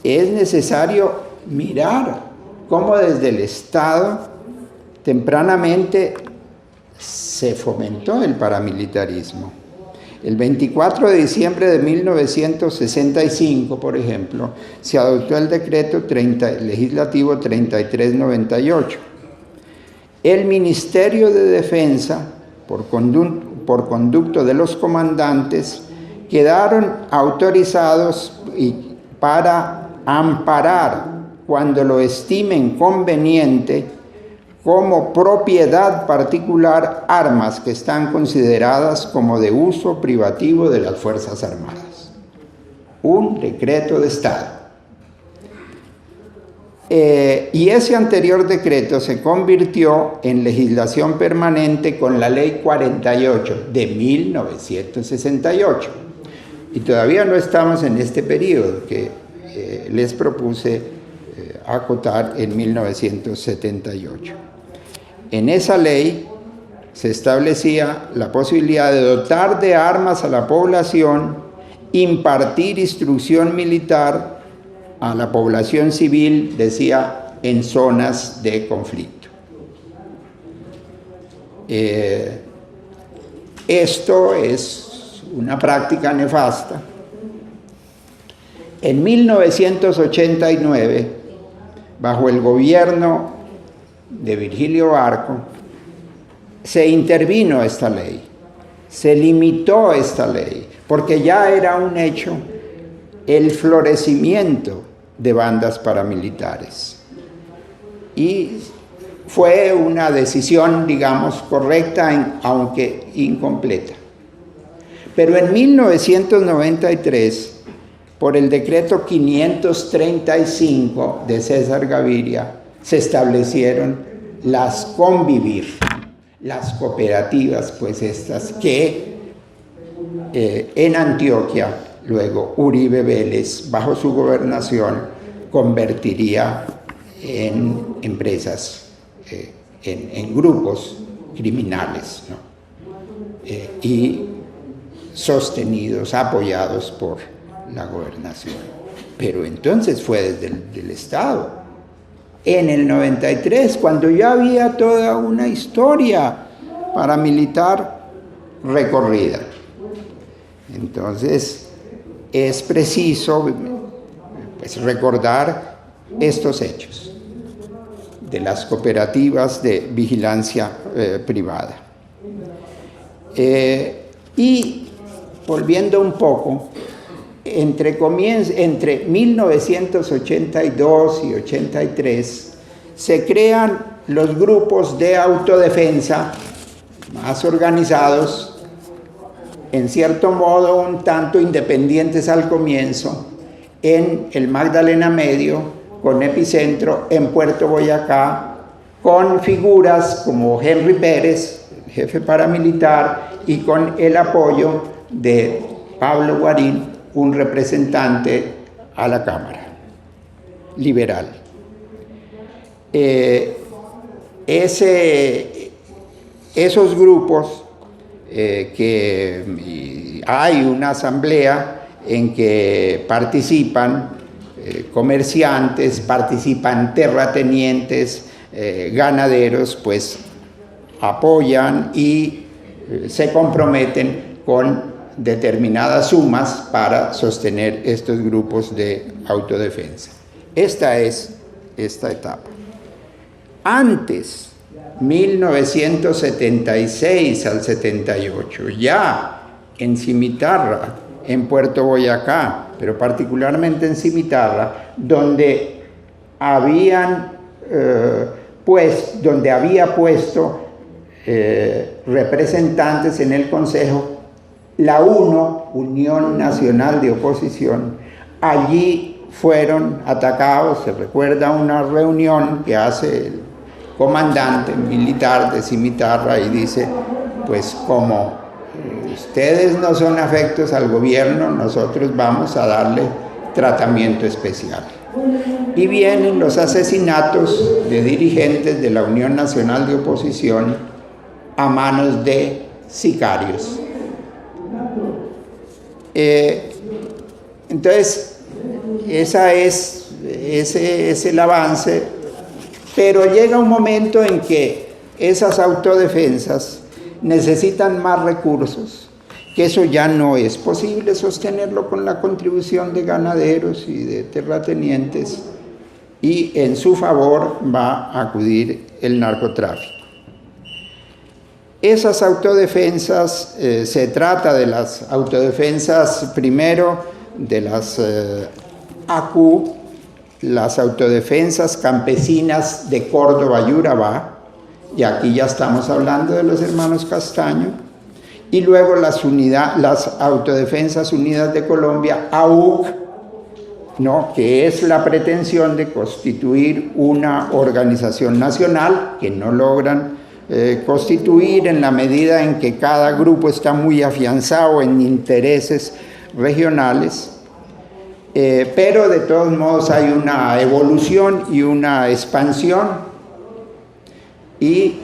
Speaker 1: es necesario mirar cómo desde el Estado tempranamente se fomentó el paramilitarismo. El 24 de diciembre de 1965, por ejemplo, se adoptó el decreto legislativo 3398. El Ministerio de Defensa, por conducto de los comandantes, quedaron autorizados para amparar, cuando lo estimen conveniente, como propiedad particular armas que están consideradas como de uso privativo de las Fuerzas Armadas. Un decreto de Estado. Y ese anterior decreto se convirtió en legislación permanente con la Ley 48 de 1968. Y todavía no estamos en este periodo que les propuse acotar en 1978. En esa ley se establecía la posibilidad de dotar de armas a la población, impartir instrucción militar a la población civil, decía, en zonas de conflicto. Esto es una práctica nefasta. En 1989, bajo el gobierno de Virgilio Barco, se intervino esta ley, se limitó esta ley, porque ya era un hecho el florecimiento de bandas paramilitares. Y fue una decisión, digamos, correcta, aunque incompleta. Pero en 1993, por el decreto 535 de César Gaviria, se establecieron las convivir, las cooperativas, pues estas que en Antioquia, luego Uribe Vélez, bajo su gobernación, convertiría en empresas, en grupos criminales, ¿no? Y sostenidos, apoyados por la gobernación. Pero entonces fue desde el Estado. En el 93, cuando ya había toda una historia paramilitar recorrida. Entonces, es preciso, pues, recordar estos hechos de las cooperativas de vigilancia privada. Y volviendo un poco, entre 1982 y 83 se crean los grupos de autodefensa más organizados, en cierto modo un tanto independientes al comienzo, en el Magdalena Medio, con epicentro en Puerto Boyacá, con figuras como Henry Pérez, el jefe paramilitar, y con el apoyo de Pablo Guarín, un representante a la Cámara liberal. Esos grupos, que hay una asamblea en que participan comerciantes, participan terratenientes, ganaderos, pues apoyan y se comprometen con determinadas sumas para sostener estos grupos de autodefensa. Esta es esta etapa. Antes, 1976 al 78, ya en Cimitarra, en Puerto Boyacá, pero particularmente en Cimitarra, donde había puesto representantes en el Consejo, la UNO, Unión Nacional de Oposición. Allí fueron atacados, se recuerda una reunión que hace el comandante militar de Cimitarra y dice, pues como ustedes no son afectos al gobierno, nosotros vamos a darle tratamiento especial. Y vienen los asesinatos de dirigentes de la Unión Nacional de Oposición a manos de sicarios. Entonces, ese es el avance, pero llega un momento en que esas autodefensas necesitan más recursos, que eso ya no es posible sostenerlo con la contribución de ganaderos y de terratenientes, y en su favor va a acudir el narcotráfico. Esas autodefensas, se trata de las autodefensas primero de las ACU, las autodefensas campesinas de Córdoba y Urabá, y aquí ya estamos hablando de los hermanos Castaño, y luego las Autodefensas Unidas de Colombia, AUC, ¿no?, que es la pretensión de constituir una organización nacional que no logran constituir en la medida en que cada grupo está muy afianzado en intereses regionales, pero de todos modos hay una evolución y una expansión, y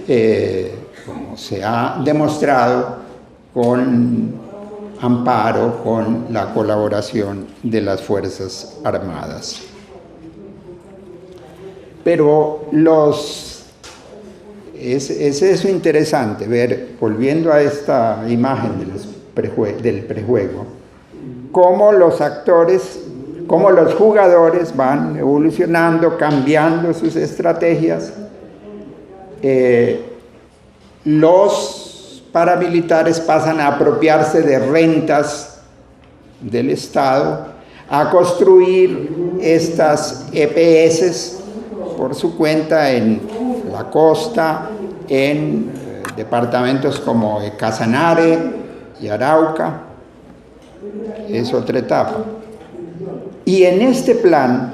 Speaker 1: como se ha demostrado, con amparo, con la colaboración de las Fuerzas Armadas. Pero es eso interesante, ver, volviendo a esta imagen del prejuego, cómo los actores, cómo los jugadores van evolucionando, cambiando sus estrategias. Los paramilitares pasan a apropiarse de rentas del Estado, a construir estas EPS por su cuenta en la costa, en departamentos como Casanare y Arauca. Es otra etapa. Y en este plan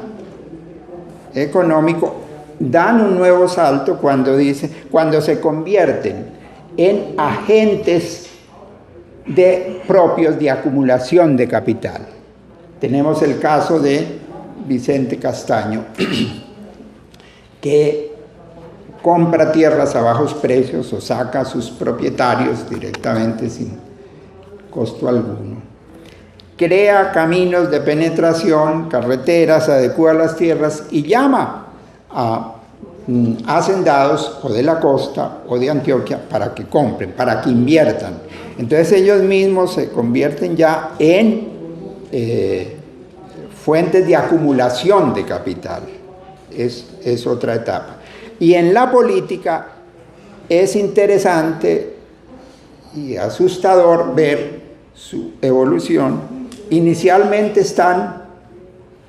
Speaker 1: económico dan un nuevo salto cuando se convierten en agentes propios de acumulación de capital. Tenemos el caso de Vicente Castaño, que compra tierras a bajos precios o saca a sus propietarios directamente sin costo alguno. Crea caminos de penetración, carreteras, adecua las tierras y llama a hacendados o de la costa o de Antioquia para que compren, para que inviertan. Entonces ellos mismos se convierten ya en fuentes de acumulación de capital. Es otra etapa. Y en la política es interesante y asustador ver su evolución. Inicialmente están,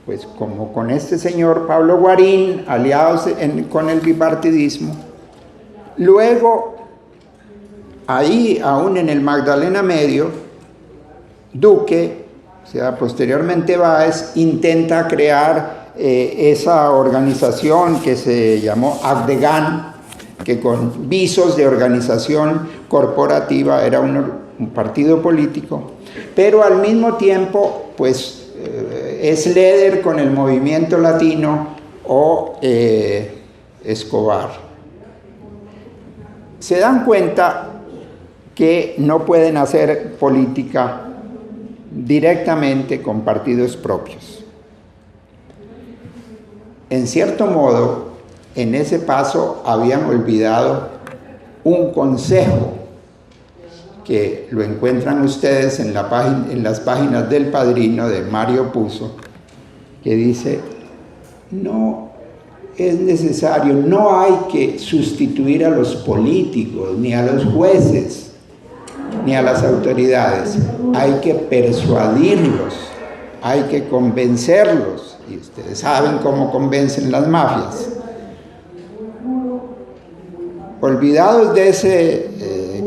Speaker 1: pues como con este señor Pablo Guarín, aliados con el bipartidismo. Luego, ahí aún en el Magdalena Medio, Duque, o sea, posteriormente Báez, intenta crear esa organización que se llamó ACDEGAN, que con visos de organización corporativa era un partido político, pero al mismo tiempo, pues, es líder con el Movimiento Latino o Escobar. Se dan cuenta que no pueden hacer política directamente con partidos propios. En cierto modo, en ese paso habían olvidado un consejo que lo encuentran ustedes en las páginas del Padrino de Mario Puzo, que dice: no es necesario, no hay que sustituir a los políticos, ni a los jueces, ni a las autoridades, hay que persuadirlos, hay que convencerlos, y ustedes saben cómo convencen las mafias. Olvidados de ese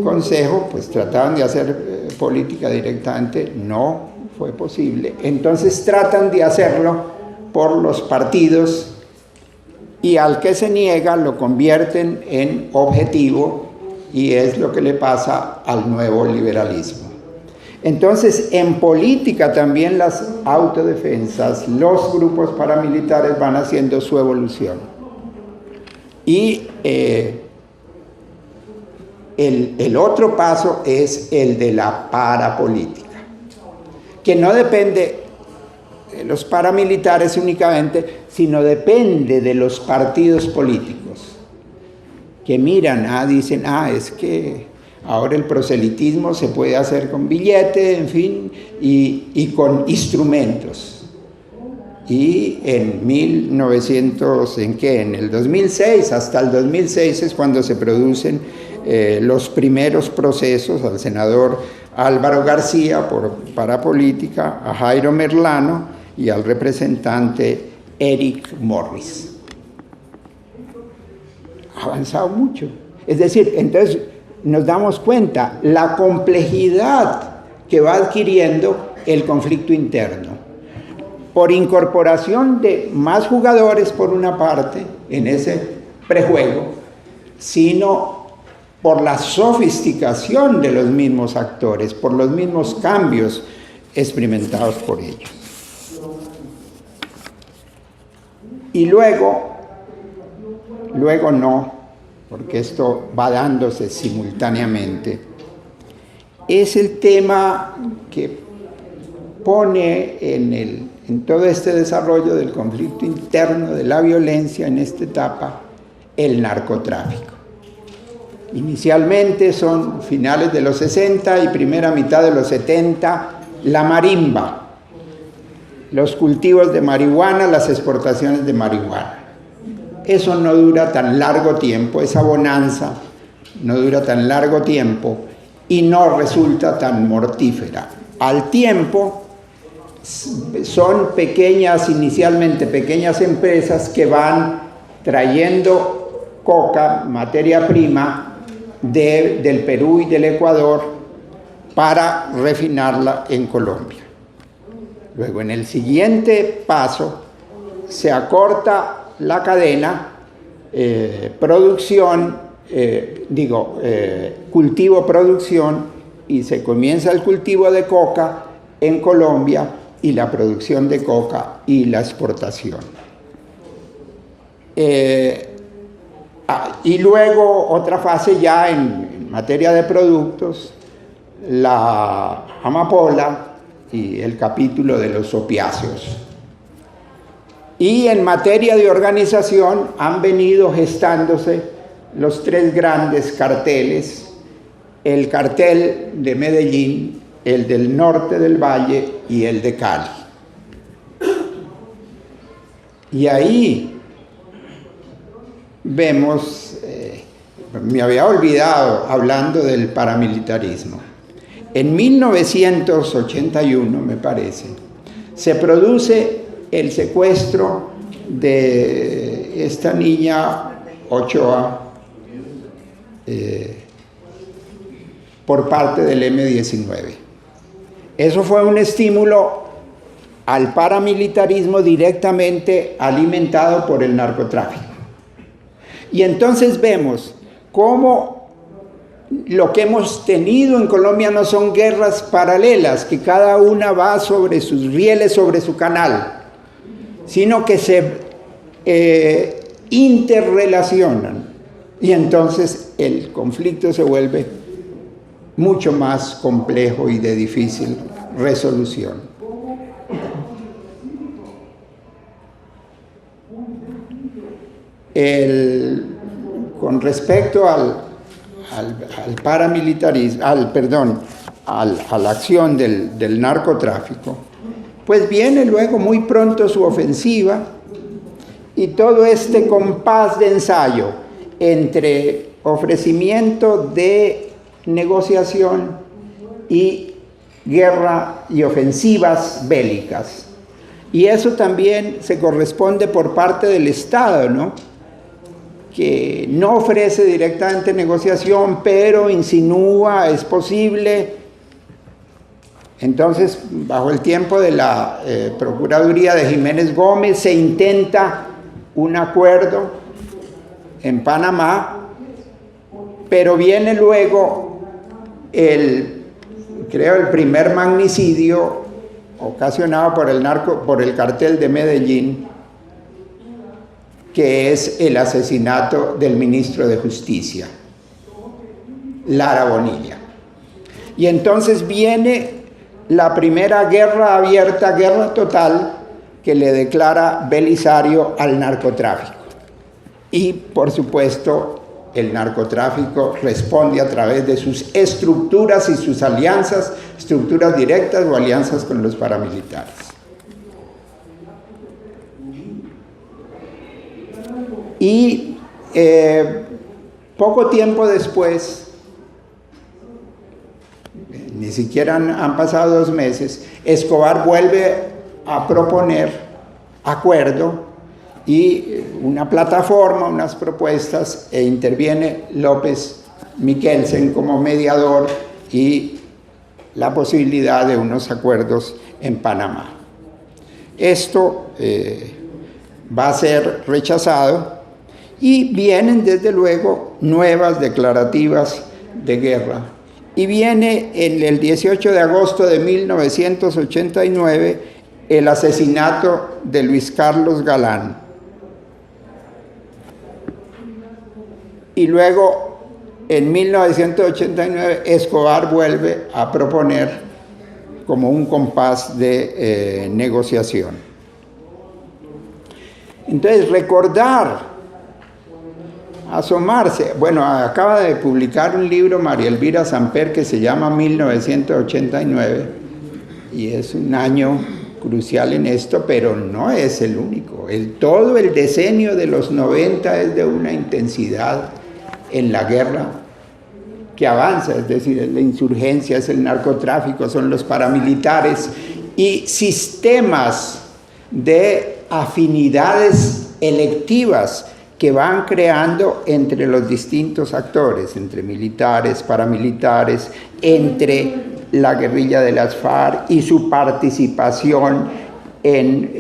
Speaker 1: consejo, pues trataban de hacer política directamente, no fue posible. Entonces tratan de hacerlo por los partidos y al que se niega lo convierten en objetivo, y es lo que le pasa al nuevo liberalismo. Entonces, en política también las autodefensas, los grupos paramilitares van haciendo su evolución. Y el otro paso es el de la parapolítica, que no depende de los paramilitares únicamente, sino depende de los partidos políticos, que miran, dicen, es que ahora el proselitismo se puede hacer con billete, en fin, y con instrumentos. Y en en el 2006, hasta el 2006 es cuando se producen los primeros procesos al senador Álvaro García por parapolítica, a Jairo Merlano y al representante Eric Morris. Ha avanzado mucho. Es decir, entonces nos damos cuenta la complejidad que va adquiriendo el conflicto interno, por incorporación de más jugadores por una parte en ese prejuego, sino por la sofisticación de los mismos actores, por los mismos cambios experimentados por ellos. Y luego no, porque esto va dándose simultáneamente, es el tema que pone en todo este desarrollo del conflicto interno, de la violencia en esta etapa, el narcotráfico. Inicialmente son finales de los 60 y primera mitad de los 70, la marimba, los cultivos de marihuana, las exportaciones de marihuana. Eso no dura tan largo tiempo, esa bonanza no dura tan largo tiempo y no resulta tan mortífera. Al tiempo, son inicialmente pequeñas empresas que van trayendo coca, materia prima, del Perú y del Ecuador para refinarla en Colombia. Luego, en el siguiente paso, se acorta la cadena, cultivo-producción, y se comienza el cultivo de coca en Colombia y la producción de coca y la exportación. Y luego otra fase ya en materia de productos, la amapola y el capítulo de los opiáceos. Y en materia de organización han venido gestándose los tres grandes carteles: el cartel de Medellín, el del norte del Valle y el de Cali. Y ahí vemos, me había olvidado hablando del paramilitarismo. En 1981, me parece, se produce el secuestro de esta niña Ochoa por parte del M-19. Eso fue un estímulo al paramilitarismo directamente alimentado por el narcotráfico. Y entonces vemos cómo lo que hemos tenido en Colombia no son guerras paralelas, que cada una va sobre sus rieles, sobre su canal, sino que se interrelacionan. Y entonces el conflicto se vuelve mucho más complejo y de difícil resolución. Con respecto al paramilitarismo, a la acción del narcotráfico, pues viene luego muy pronto su ofensiva y todo este compás de ensayo entre ofrecimiento de negociación y guerra y ofensivas bélicas. Y eso también se corresponde por parte del Estado, ¿no?, que no ofrece directamente negociación, pero insinúa, es posible. Entonces, bajo el tiempo de la Procuraduría de Jiménez Gómez, se intenta un acuerdo en Panamá, pero viene luego el creo, el primer magnicidio ocasionado por el cartel de Medellín, que es el asesinato del ministro de Justicia, Lara Bonilla. Y entonces viene la primera guerra abierta, guerra total, que le declara Belisario al narcotráfico. Y, por supuesto, el narcotráfico responde a través de sus estructuras y sus alianzas, estructuras directas o alianzas con los paramilitares. Y poco tiempo después, ni siquiera han pasado 2 meses, Escobar vuelve a proponer acuerdo y una plataforma, unas propuestas, e interviene López Miquelsen como mediador y la posibilidad de unos acuerdos en Panamá. Esto va a ser rechazado y vienen desde luego nuevas declarativas de guerra. Y viene en el 18 de agosto de 1989 el asesinato de Luis Carlos Galán. Y luego, en 1989, Escobar vuelve a proponer como un compás de negociación. Entonces, recordar, asomarse. Bueno, acaba de publicar un libro María Elvira Samper que se llama 1989 y es un año crucial en esto, pero no es el único. Todo el decenio de los 90 es de una intensidad en la guerra que avanza, es decir, es la insurgencia, es el narcotráfico, son los paramilitares y sistemas de afinidades electivas que van creando entre los distintos actores, entre militares, paramilitares, entre la guerrilla de las FARC y su participación en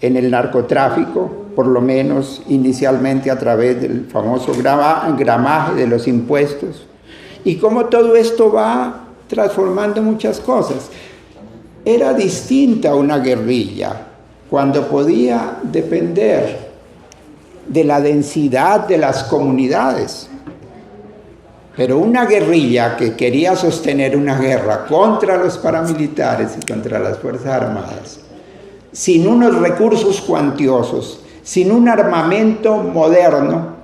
Speaker 1: el narcotráfico, por lo menos inicialmente a través del famoso gramaje de los impuestos, y cómo todo esto va transformando muchas cosas. Era distinta una guerrilla cuando podía depender de la densidad de las comunidades, pero una guerrilla que quería sostener una guerra contra los paramilitares y contra las Fuerzas Armadas, sin unos recursos cuantiosos, sin un armamento moderno,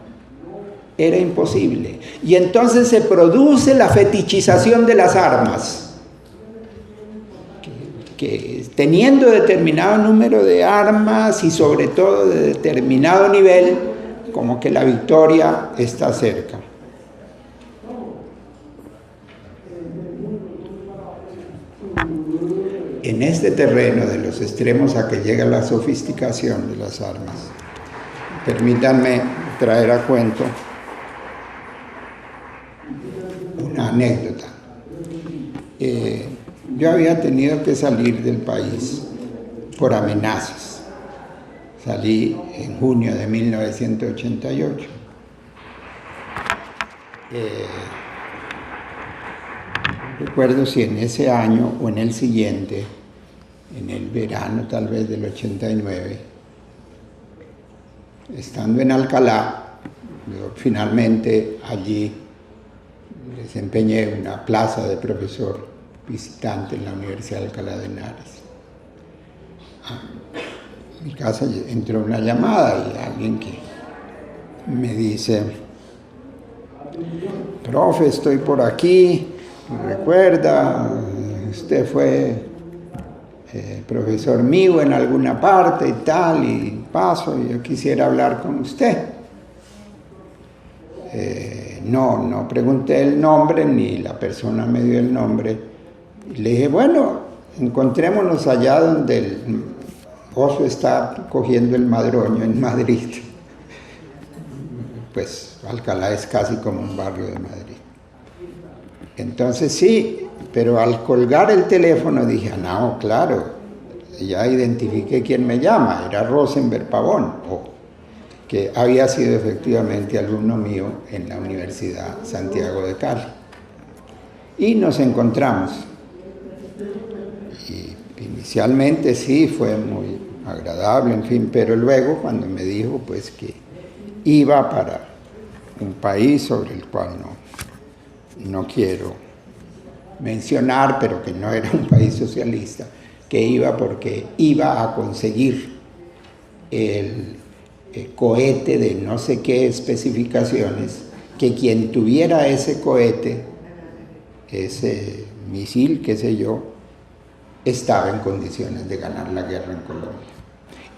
Speaker 1: era imposible. Y entonces se produce la fetichización de las armas, que teniendo determinado número de armas y sobre todo de determinado nivel, como que la victoria está cerca. En este terreno de los extremos a que llega la sofisticación de las armas, permítanme traer a cuento una anécdota. Yo había tenido que salir del país por amenazas. Salí en junio de 1988. Recuerdo si en ese año o en el siguiente, en el verano tal vez del 89, estando en Alcalá, yo finalmente allí desempeñé una plaza de profesor visitante en la Universidad de Alcalá de Henares. En mi casa entró una llamada y alguien que me dice: profe, estoy por aquí, recuerda, usted fue profesor mío en alguna parte y tal, y paso, y yo quisiera hablar con usted. No pregunté el nombre, ni la persona me dio el nombre. Y le dije, bueno, encontrémonos allá donde el oso está cogiendo el madroño, en Madrid. Pues Alcalá es casi como un barrio de Madrid. Entonces sí, pero al colgar el teléfono dije, no, claro, ya identifiqué quién me llama, era Rosenberg Pavón, que había sido efectivamente alumno mío en la Universidad Santiago de Cali. y nos encontramos. Y inicialmente sí, fue muy agradable, en fin, pero luego cuando me dijo pues que iba para un país sobre el cual no quiero mencionar, pero que no era un país socialista, que iba porque iba a conseguir el cohete de no sé qué especificaciones, que quien tuviera ese cohete, ese misil, qué sé yo, estaba en condiciones de ganar la guerra en Colombia.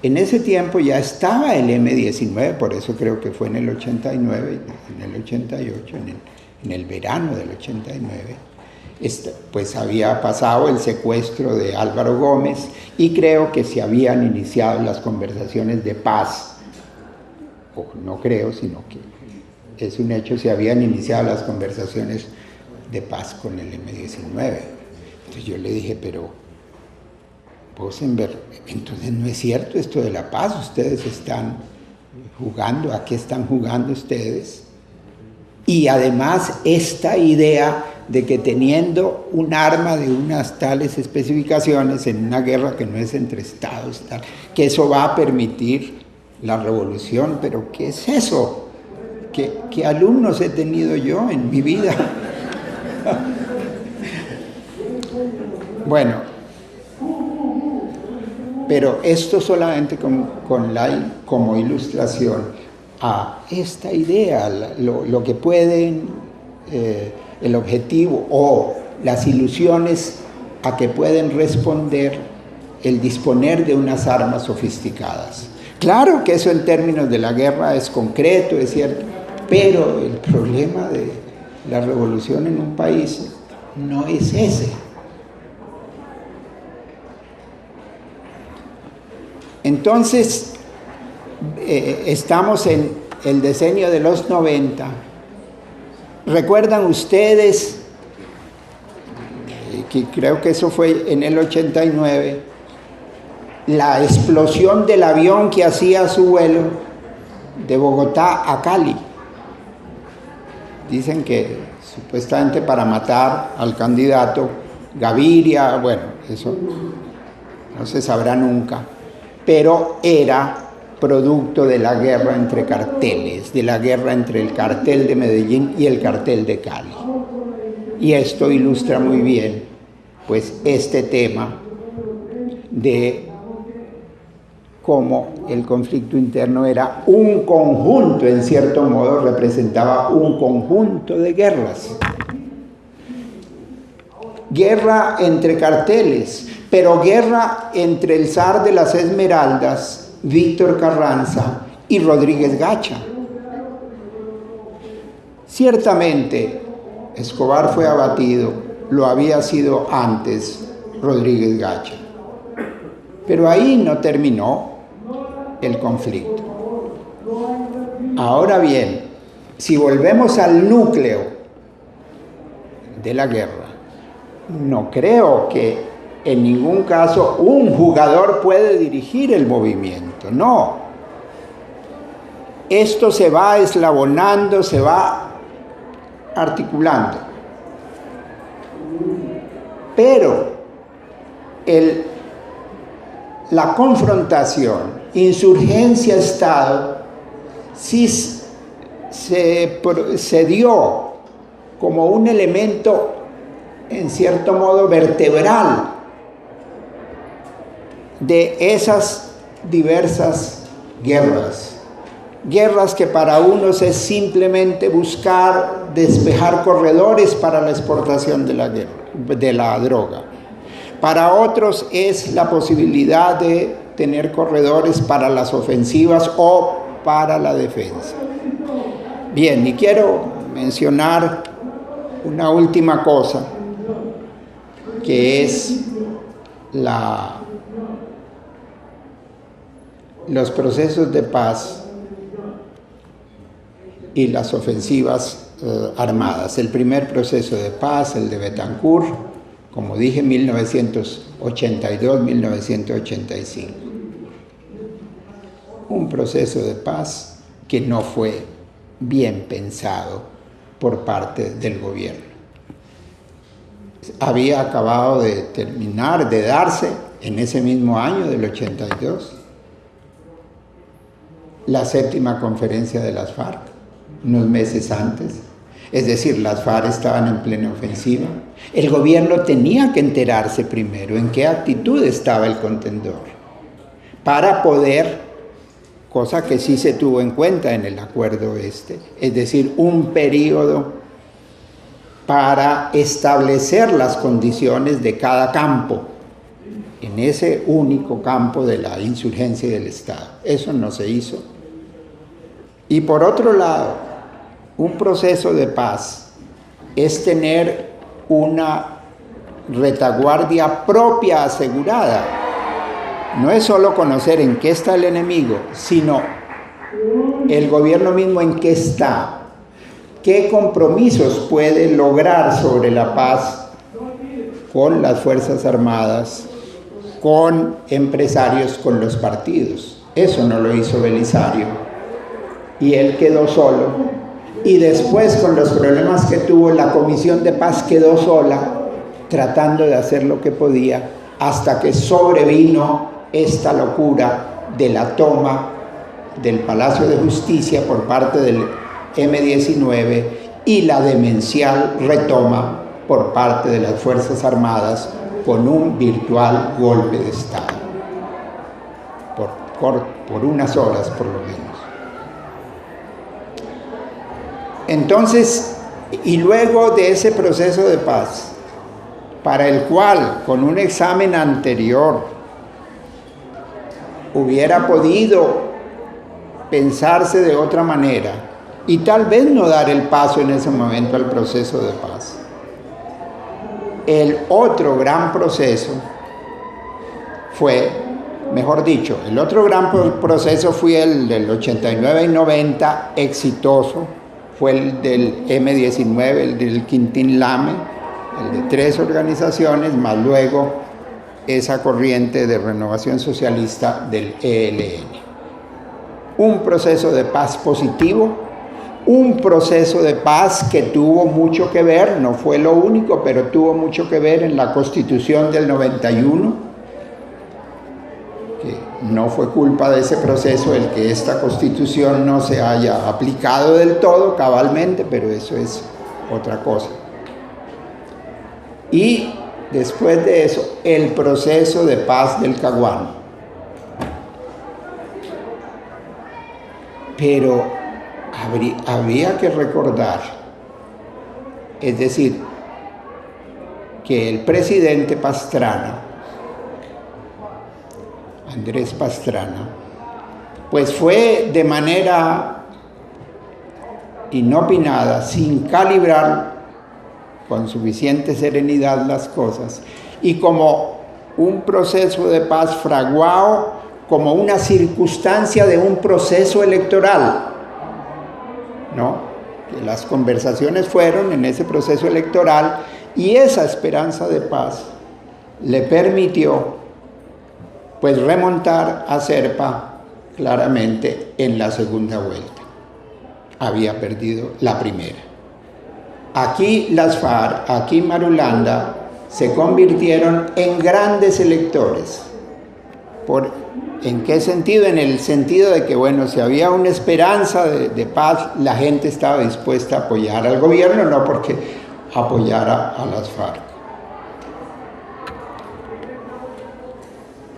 Speaker 1: En ese tiempo ya estaba el M-19, por eso creo que fue en el 89, en el 88, en el verano del 89, pues había pasado el secuestro de Álvaro Gómez y creo que se habían iniciado las conversaciones de paz, o no creo, sino que es un hecho, se habían iniciado las conversaciones de paz con el M-19. Entonces yo le dije, pero Bosenberg, entonces no es cierto esto de la paz, ustedes están jugando, ¿a qué están jugando ustedes? Y además esta idea de que teniendo un arma de unas tales especificaciones en una guerra que no es entre estados, tal, que eso va a permitir la revolución, pero ¿qué es eso? ¿Qué alumnos he tenido yo en mi vida? Bueno, pero esto solamente como ilustración a esta idea, lo que pueden, el objetivo o las ilusiones a que pueden responder el disponer de unas armas sofisticadas. Claro que eso en términos de la guerra es concreto, es cierto, pero el problema de la revolución en un país no es ese. Entonces, estamos en el decenio de los 90. ¿Recuerdan ustedes, que creo que eso fue en el 89, la explosión del avión que hacía su vuelo de Bogotá a Cali? Dicen que supuestamente para matar al candidato Gaviria, bueno, eso no se sabrá nunca, pero era producto de la guerra entre carteles, de la guerra entre el cartel de Medellín y el cartel de Cali. Y esto ilustra muy bien, pues, este tema de cómo el conflicto interno era un conjunto, en cierto modo representaba un conjunto de guerras. Guerra entre carteles, pero guerra entre el zar de las Esmeraldas, Víctor Carranza, y Rodríguez Gacha. Ciertamente, Escobar fue abatido, lo había sido antes Rodríguez Gacha. Pero ahí no terminó el conflicto. Ahora bien, si volvemos al núcleo de la guerra, no creo que en ningún caso un jugador puede dirigir el movimiento, no. Esto se va eslabonando, se va articulando. Pero la confrontación, insurgencia-Estado, sí se dio como un elemento, en cierto modo, vertebral de esas diversas guerras. Guerras que para unos es simplemente buscar despejar corredores para la exportación de la droga. Para otros es la posibilidad de tener corredores para las ofensivas o para la defensa. Bien, y quiero mencionar una última cosa, que es los procesos de paz y las ofensivas armadas. El primer proceso de paz, el de Betancourt, como dije, 1982-1985. Un proceso de paz que no fue bien pensado por parte del gobierno. había acabado de terminar, de darse en ese mismo año del 82, la 7ª conferencia de las FARC, unos meses antes. Es decir, las FARC estaban en plena ofensiva. El gobierno tenía que enterarse primero en qué actitud estaba el contendor, para poder, cosa que sí se tuvo en cuenta en el acuerdo este, es decir, un periodo para establecer las condiciones de cada campo, en ese único campo de la insurgencia y del Estado. Eso no se hizo. Y por otro lado, un proceso de paz es tener una retaguardia propia asegurada. No es solo conocer en qué está el enemigo, sino el gobierno mismo en qué está, qué compromisos puede lograr sobre la paz con las Fuerzas Armadas, con empresarios, con los partidos. Eso no lo hizo Belisario, y él quedó solo. Y después, con los problemas que tuvo, la Comisión de Paz quedó sola, tratando de hacer lo que podía, hasta que sobrevino esta locura de la toma del Palacio de Justicia por parte del M-19 y la demencial retoma por parte de las Fuerzas Armadas con un virtual golpe de Estado, por unas horas por lo menos. Entonces, y luego de ese proceso de paz, para el cual, con un examen anterior, hubiera podido pensarse de otra manera, y tal vez no dar el paso en ese momento al proceso de paz. El otro gran proceso fue, mejor dicho, el otro gran proceso fue el del 89 y 90, exitoso. Fue el del M-19, el del Quintín Lame, el de 3 organizaciones, más luego esa corriente de renovación socialista del ELN. Un proceso de paz positivo, un proceso de paz que tuvo mucho que ver, no fue lo único, pero tuvo mucho que ver en la Constitución del 91, que no fue culpa de ese proceso el que esta Constitución no se haya aplicado del todo cabalmente, pero eso es otra cosa. Y después de eso, el proceso de paz del Caguán. Pero había que recordar, es decir, que el presidente Pastrana, Andrés Pastrana, pues fue de manera inopinada, sin calibrar con suficiente serenidad las cosas, y como un proceso de paz fraguado como una circunstancia de un proceso electoral, ¿no? Que las conversaciones fueron en ese proceso electoral, y esa esperanza de paz le permitió pues remontar a Serpa claramente en la segunda vuelta. Había perdido la primera. Aquí las FARC, aquí Marulanda, se convirtieron en grandes electores. ¿En qué sentido? En el sentido de que, bueno, si había una esperanza de paz, la gente estaba dispuesta a apoyar al gobierno, no porque apoyara a las FARC.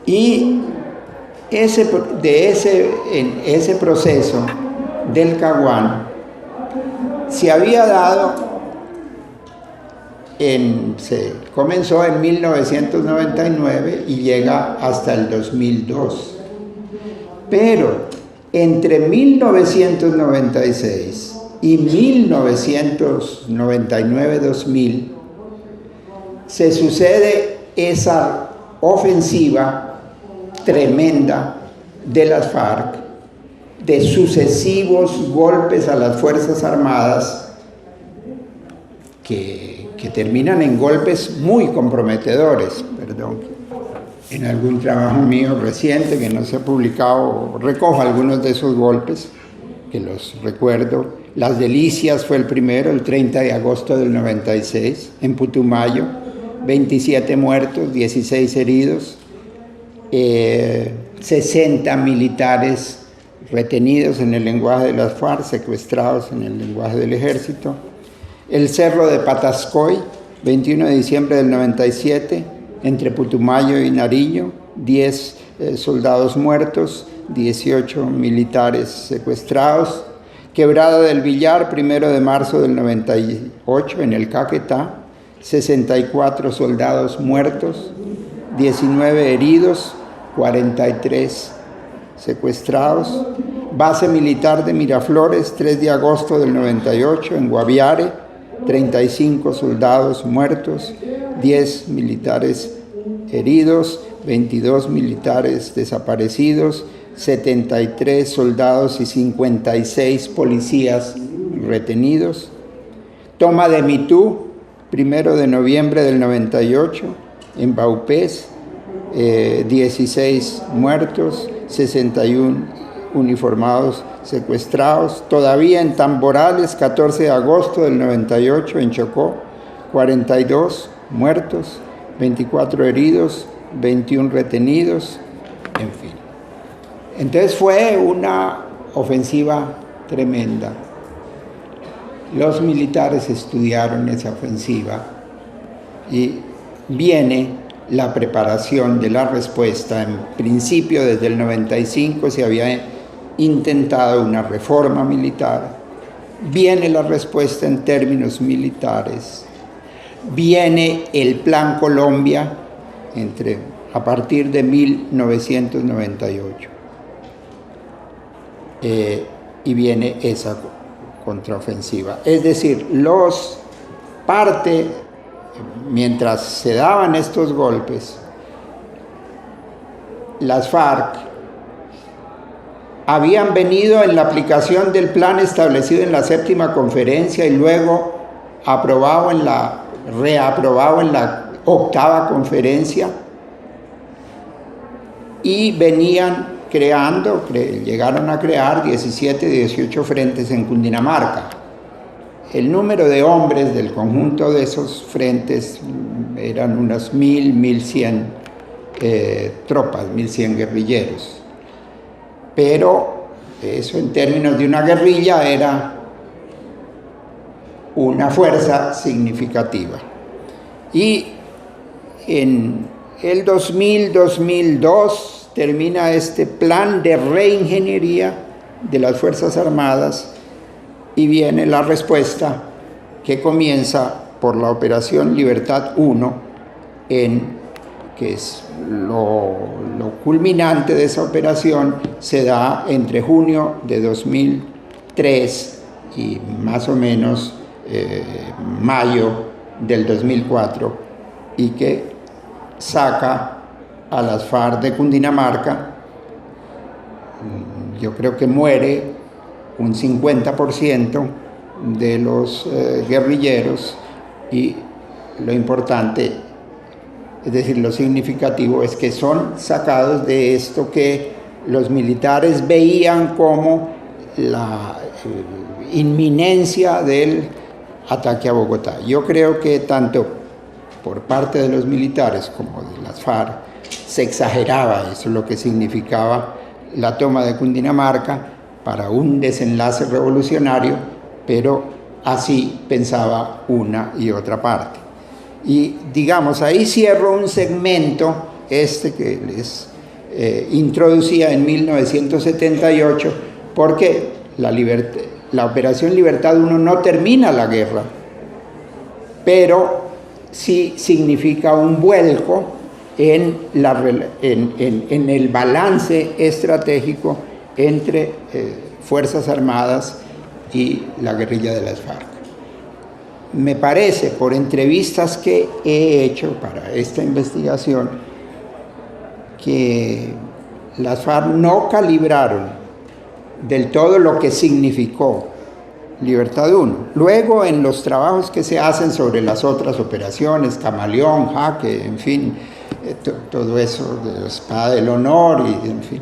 Speaker 1: Y en ese proceso del Caguán se había dado, se comenzó en 1999 y llega hasta el 2002. Pero entre 1996 y 1999-2000 se sucede esa ofensiva tremenda de las FARC, de sucesivos golpes a las Fuerzas Armadas que terminan en golpes muy comprometedores. Perdón, en algún trabajo mío reciente que no se ha publicado, recojo algunos de esos golpes, que los recuerdo. Las Delicias fue el primero, el 30 de agosto del 96, en Putumayo, 27 muertos, 16 heridos, 60 militares retenidos en el lenguaje de las FARC, secuestrados en el lenguaje del ejército. El Cerro de Patascoy, 21 de diciembre del 97, entre Putumayo y Nariño, 10 soldados muertos, 18 militares secuestrados. Quebrada del Villar, 1 de marzo del 98, en el Caquetá, 64 soldados muertos, 19 heridos, 43 secuestrados. Base militar de Miraflores, 3 de agosto del 98, en Guaviare, 35 soldados muertos, 10 militares heridos, 22 militares desaparecidos, 73 soldados y 56 policías retenidos. Toma de Mitú, 1 de noviembre del 98, en Baupés, 16 muertos, 61 uniformados secuestrados. Todavía en Tamborales, 14 de agosto del 98, en Chocó, 42 muertos, 24 heridos, 21 retenidos, en fin. Entonces fue una ofensiva tremenda. Los militares estudiaron esa ofensiva y viene la preparación de la respuesta. En principio, desde el 95 se había intentado una reforma militar. Viene la respuesta en términos militares. Viene el Plan Colombia a partir de 1998. Y viene esa contraofensiva. Es decir, mientras se daban estos golpes, las FARC habían venido en la aplicación del plan establecido en la 7ª conferencia y luego reaprobado en la 8ª conferencia, y venían llegaron a crear 17, 18 frentes en Cundinamarca. El número de hombres del conjunto de esos frentes eran unas 1.100 tropas, 1.100 guerrilleros. Pero eso, en términos de una guerrilla, era una fuerza significativa. Y en el 2000-2002 termina este plan de reingeniería de las Fuerzas Armadas y viene la respuesta, que comienza por la Operación Libertad 1, que es lo culminante de esa operación. Se da entre junio de 2003 y más o menos mayo del 2004, y que saca a las FARC de Cundinamarca. Yo creo que muere un 50% de los guerrilleros, y lo importante, es decir, lo significativo, es que son sacados de esto que los militares veían como la inminencia del ataque a Bogotá. Yo creo que tanto por parte de los militares como de las FARC se exageraba eso, lo que significaba la toma de Cundinamarca para un desenlace revolucionario, pero así pensaba una y otra parte. Y digamos, ahí cierro un segmento, que les introducía en 1978, porque la Operación Libertad 1 no termina la guerra, pero sí significa un vuelco en el balance estratégico entre Fuerzas Armadas y la guerrilla de las FARC. Me parece, por entrevistas que he hecho para esta investigación, que las FARC no calibraron del todo lo que significó Libertad 1. Luego, en los trabajos que se hacen sobre las otras operaciones, Camaleón, Jaque, en fin, todo eso de la Espada del Honor, y en fin,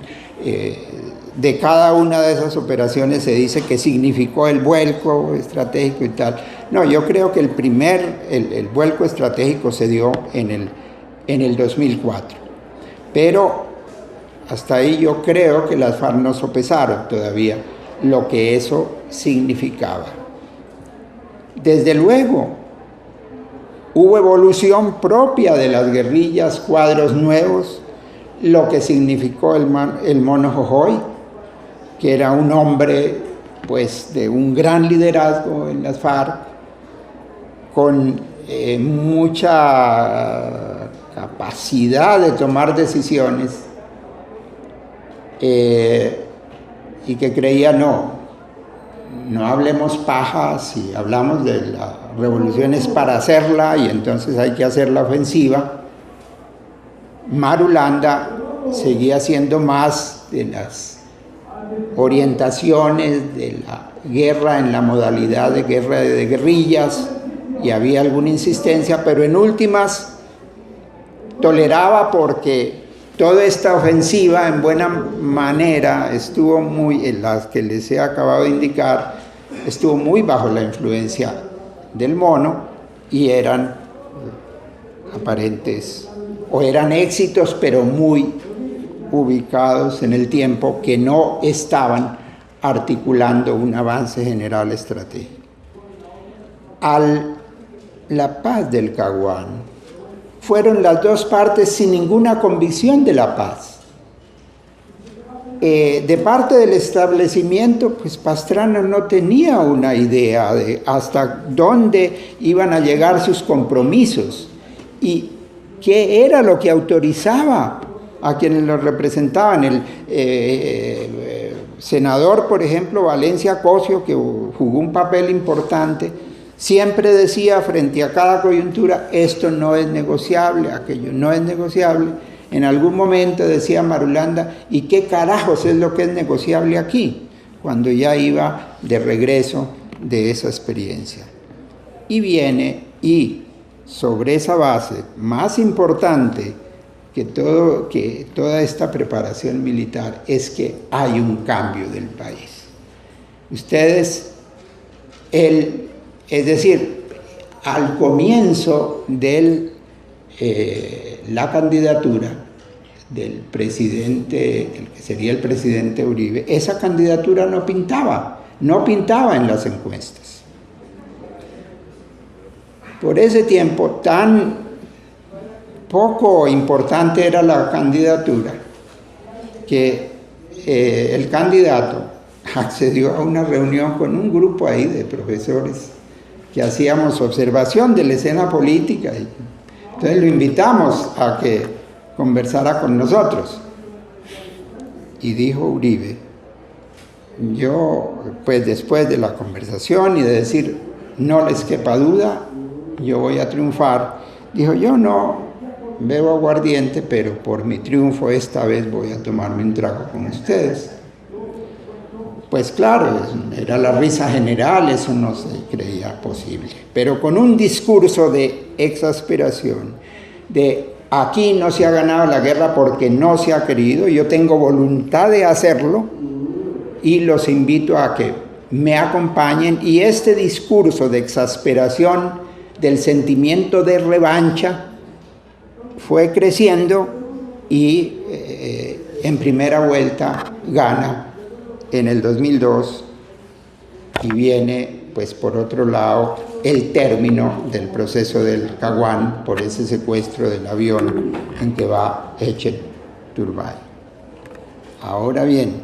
Speaker 1: de cada una de esas operaciones se dice que significó el vuelco estratégico y tal. No, yo creo que el vuelco estratégico se dio en el 2004, pero hasta ahí yo creo que las FARC no sopesaron todavía lo que eso significaba. Desde luego, hubo evolución propia de las guerrillas, cuadros nuevos, lo que significó el Mono Jojoy, que era un hombre pues de un gran liderazgo en las FARC, con mucha capacidad de tomar decisiones, y que creía no hablemos paja, si hablamos de la revolución es para hacerla y entonces hay que hacer la ofensiva. Marulanda seguía siendo más de las orientaciones de la guerra en la modalidad de guerra de guerrillas, y había alguna insistencia, pero en últimas toleraba, porque toda esta ofensiva en buena manera estuvo muy, en las que les he acabado de indicar, estuvo muy bajo la influencia del Mono, y eran aparentes, o eran éxitos, pero muy ubicados en el tiempo, que no estaban articulando un avance general estratégico. La paz del Caguán fueron las dos partes sin ninguna convicción de la paz. De parte del establecimiento, pues Pastrana no tenía una idea de hasta dónde iban a llegar sus compromisos y qué era lo que autorizaba a quienes los representaban. El senador, por ejemplo, Valencia Cosio, que jugó un papel importante, siempre decía frente a cada coyuntura, esto no es negociable, aquello no es negociable. En algún momento decía Marulanda, ¿y qué carajos es lo que es negociable aquí? Cuando ya iba de regreso de esa experiencia. Y viene, y sobre esa base, más importante que toda esta preparación militar, es que hay un cambio del país. Ustedes, es decir, al comienzo de la candidatura del presidente, el que sería el presidente Uribe, esa candidatura no pintaba en las encuestas. Por ese tiempo tan poco importante era la candidatura, que el candidato accedió a una reunión con un grupo ahí de profesores que hacíamos observación de la escena política, y entonces lo invitamos a que conversara con nosotros. Y dijo Uribe, yo, pues después de la conversación y de decir, no les quepa duda, yo voy a triunfar, dijo, yo no bebo aguardiente, pero por mi triunfo esta vez voy a tomarme un trago con ustedes. Pues claro, era la risa general, eso no se creía posible, pero con un discurso de exasperación, de aquí no se ha ganado la guerra porque no se ha querido, yo tengo voluntad de hacerlo y los invito a que me acompañen, y este discurso de exasperación, del sentimiento de revancha, fue creciendo y en primera vuelta gana en el 2002, y viene, pues por otro lado, el término del proceso del Caguán por ese secuestro del avión en que va Echel Turbay. Ahora bien,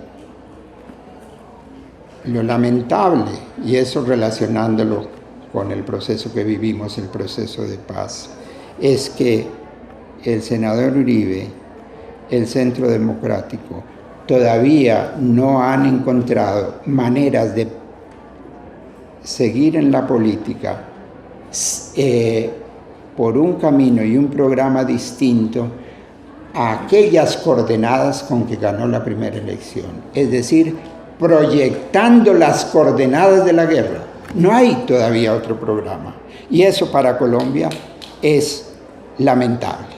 Speaker 1: lo lamentable, y eso relacionándolo con el proceso que vivimos, el proceso de paz, es que el senador Uribe, el Centro Democrático, todavía no han encontrado maneras de seguir en la política por un camino y un programa distinto a aquellas coordenadas con que ganó la primera elección. Es decir, proyectando las coordenadas de la guerra. No hay todavía otro programa. Y eso para Colombia es lamentable.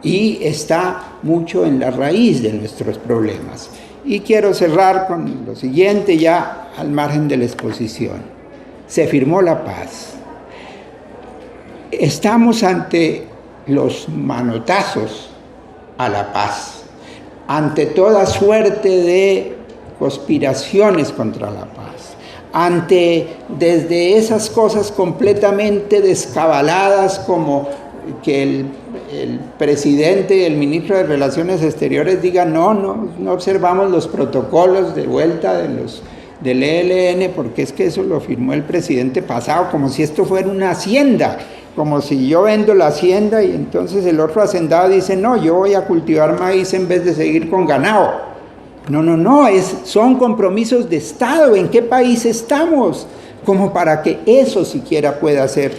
Speaker 1: Y está mucho en la raíz de nuestros problemas. Y quiero cerrar con lo siguiente, ya al margen de la exposición. Se firmó la paz. Estamos ante los manotazos a la paz, ante toda suerte de conspiraciones contra la paz, desde esas cosas completamente descabaladas como que el presidente y el ministro de Relaciones Exteriores digan no observamos los protocolos de vuelta del ELN porque es que eso lo firmó el presidente pasado, como si esto fuera una hacienda, como si yo vendo la hacienda y entonces el otro hacendado dice no, yo voy a cultivar maíz en vez de seguir con ganado. No, son compromisos de Estado. ¿En qué país estamos? Como para que eso siquiera pueda ser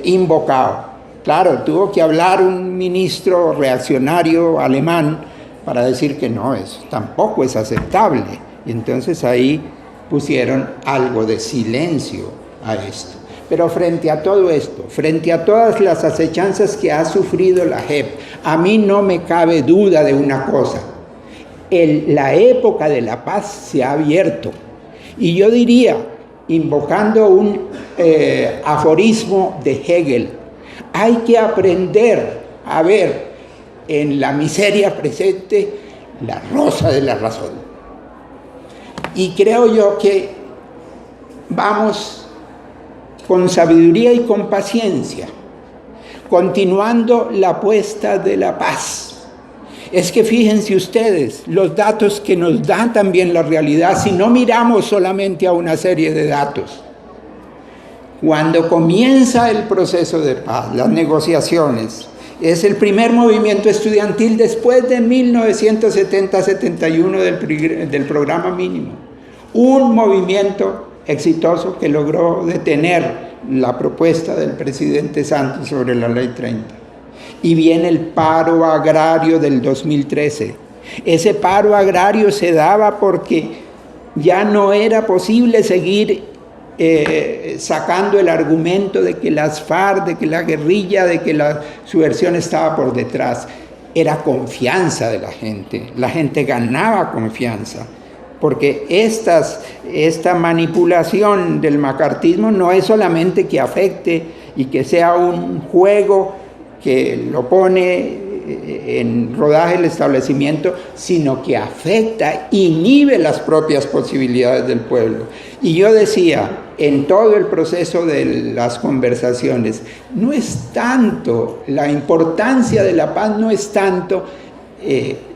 Speaker 1: invocado. Claro, tuvo que hablar un ministro reaccionario alemán para decir que no, eso tampoco es aceptable. Y entonces ahí pusieron algo de silencio a esto. Pero frente a todo esto, frente a todas las acechanzas que ha sufrido la JEP, a mí no me cabe duda de una cosa. La época de la paz se ha abierto. Y yo diría, invocando un aforismo de Hegel, hay que aprender a ver en la miseria presente la rosa de la razón. Y creo yo que vamos con sabiduría y con paciencia, continuando la apuesta de la paz. Es que fíjense ustedes, los datos que nos dan también la realidad, si no miramos solamente a una serie de datos. Cuando comienza el proceso de paz, las negociaciones, es el primer movimiento estudiantil después de 1970-71 del programa mínimo. Un movimiento exitoso que logró detener la propuesta del presidente Santos sobre la Ley 30. Y viene el paro agrario del 2013. Ese paro agrario se daba porque ya no era posible seguir sacando el argumento de que las FARC, de que la guerrilla, de que la subversión estaba por detrás. Era confianza de la gente ganaba confianza, porque esta manipulación del macartismo no es solamente que afecte y que sea un juego que lo pone en rodaje el establecimiento, sino que afecta, inhibe las propias posibilidades del pueblo. Y yo decía, en todo el proceso de las conversaciones, no es tanto, la importancia de la paz no es tanto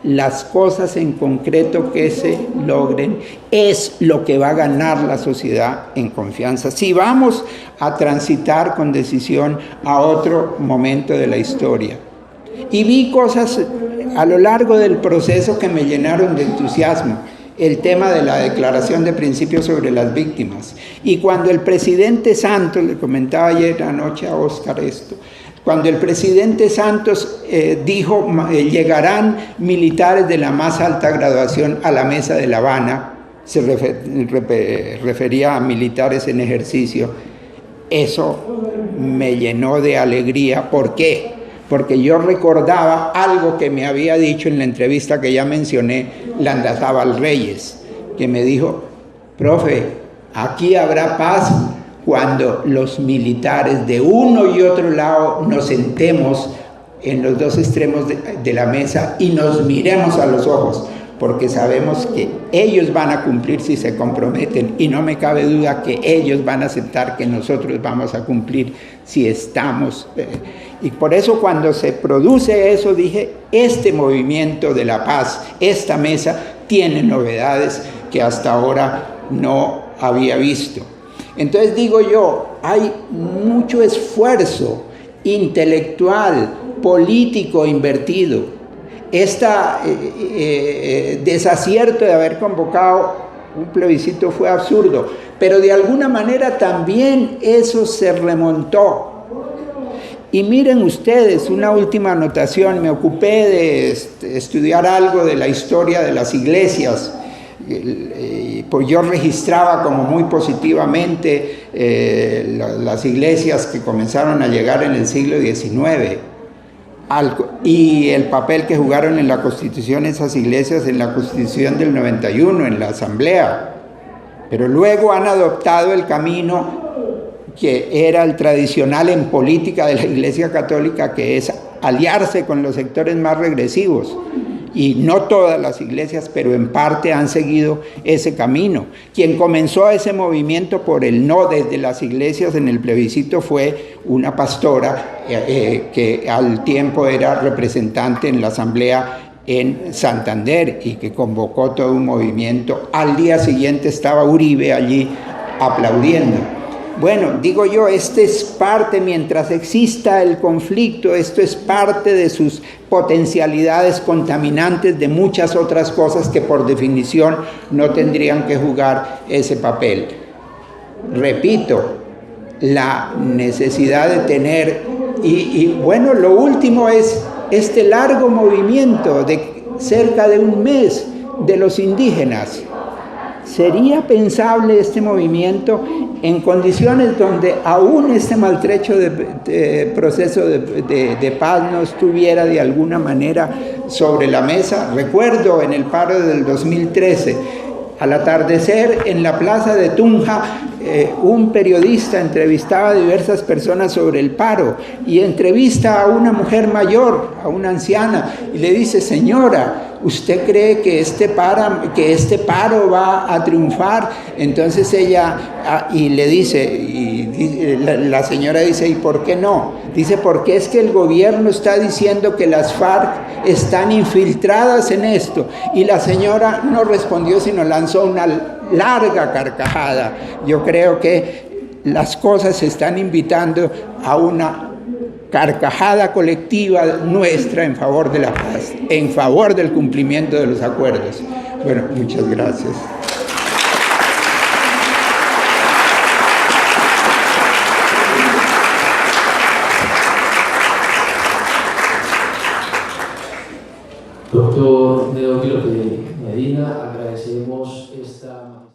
Speaker 1: las cosas en concreto que se logren, es lo que va a ganar la sociedad en confianza. Si vamos a transitar con decisión a otro momento de la historia. Y vi cosas a lo largo del proceso que me llenaron de entusiasmo. El tema de la Declaración de Principios sobre las Víctimas. Y cuando el presidente Santos, le comentaba ayer anoche a Oscar esto, cuando el presidente Santos dijo, llegarán militares de la más alta graduación a la mesa de La Habana, se refería a militares en ejercicio, eso me llenó de alegría. ¿Por qué? Porque yo recordaba algo que me había dicho en la entrevista que ya mencioné, Landazábal Reyes, que me dijo, profe, aquí habrá paz cuando los militares de uno y otro lado nos sentemos en los dos extremos de la mesa y nos miremos a los ojos, porque sabemos que ellos van a cumplir si se comprometen, y no me cabe duda que ellos van a aceptar que nosotros vamos a cumplir si estamos. Y por eso cuando se produce eso dije, este movimiento de la paz, esta mesa, tiene novedades que hasta ahora no había visto. Entonces digo yo, hay mucho esfuerzo intelectual, político invertido. Desacierto de haber convocado un plebiscito fue absurdo, pero de alguna manera también eso se remontó. Y miren ustedes, una última anotación, me ocupé de estudiar algo de la historia de las iglesias, pues yo registraba como muy positivamente las iglesias que comenzaron a llegar en el siglo XIX, y el papel que jugaron en la Constitución esas iglesias, en la Constitución del 91, en la Asamblea. Pero luego han adoptado el camino que era el tradicional en política de la Iglesia Católica, que es aliarse con los sectores más regresivos. Y no todas las iglesias, pero en parte han seguido ese camino. Quien comenzó ese movimiento por el no desde las iglesias en el plebiscito fue una pastora que al tiempo era representante en la asamblea en Santander y que convocó todo un movimiento. Al día siguiente estaba Uribe allí aplaudiendo. Bueno, digo yo, este es parte, mientras exista el conflicto, esto es parte de sus potencialidades contaminantes de muchas otras cosas que por definición no tendrían que jugar ese papel. Repito, la necesidad de tener, y bueno, lo último es este largo movimiento de cerca de un mes de los indígenas. ¿Sería pensable este movimiento en condiciones donde aún este maltrecho proceso de paz no estuviera de alguna manera sobre la mesa? Recuerdo en el paro del 2013, al atardecer en la plaza de Tunja, un periodista entrevistaba a diversas personas sobre el paro y entrevista a una mujer mayor, a una anciana, y le dice: señora, ¿usted cree que este paro va a triunfar? Entonces ella, y le dice, la señora dice: ¿y por qué no? Dice: porque es que el gobierno está diciendo que las FARC están infiltradas en esto. Y la señora no respondió, sino lanzó una larga carcajada. Yo creo que las cosas se están invitando a una carcajada colectiva nuestra en favor de la paz, en favor del cumplimiento de los acuerdos. Bueno, muchas gracias.
Speaker 2: Doctor Teófilo Medina, agradecemos esta...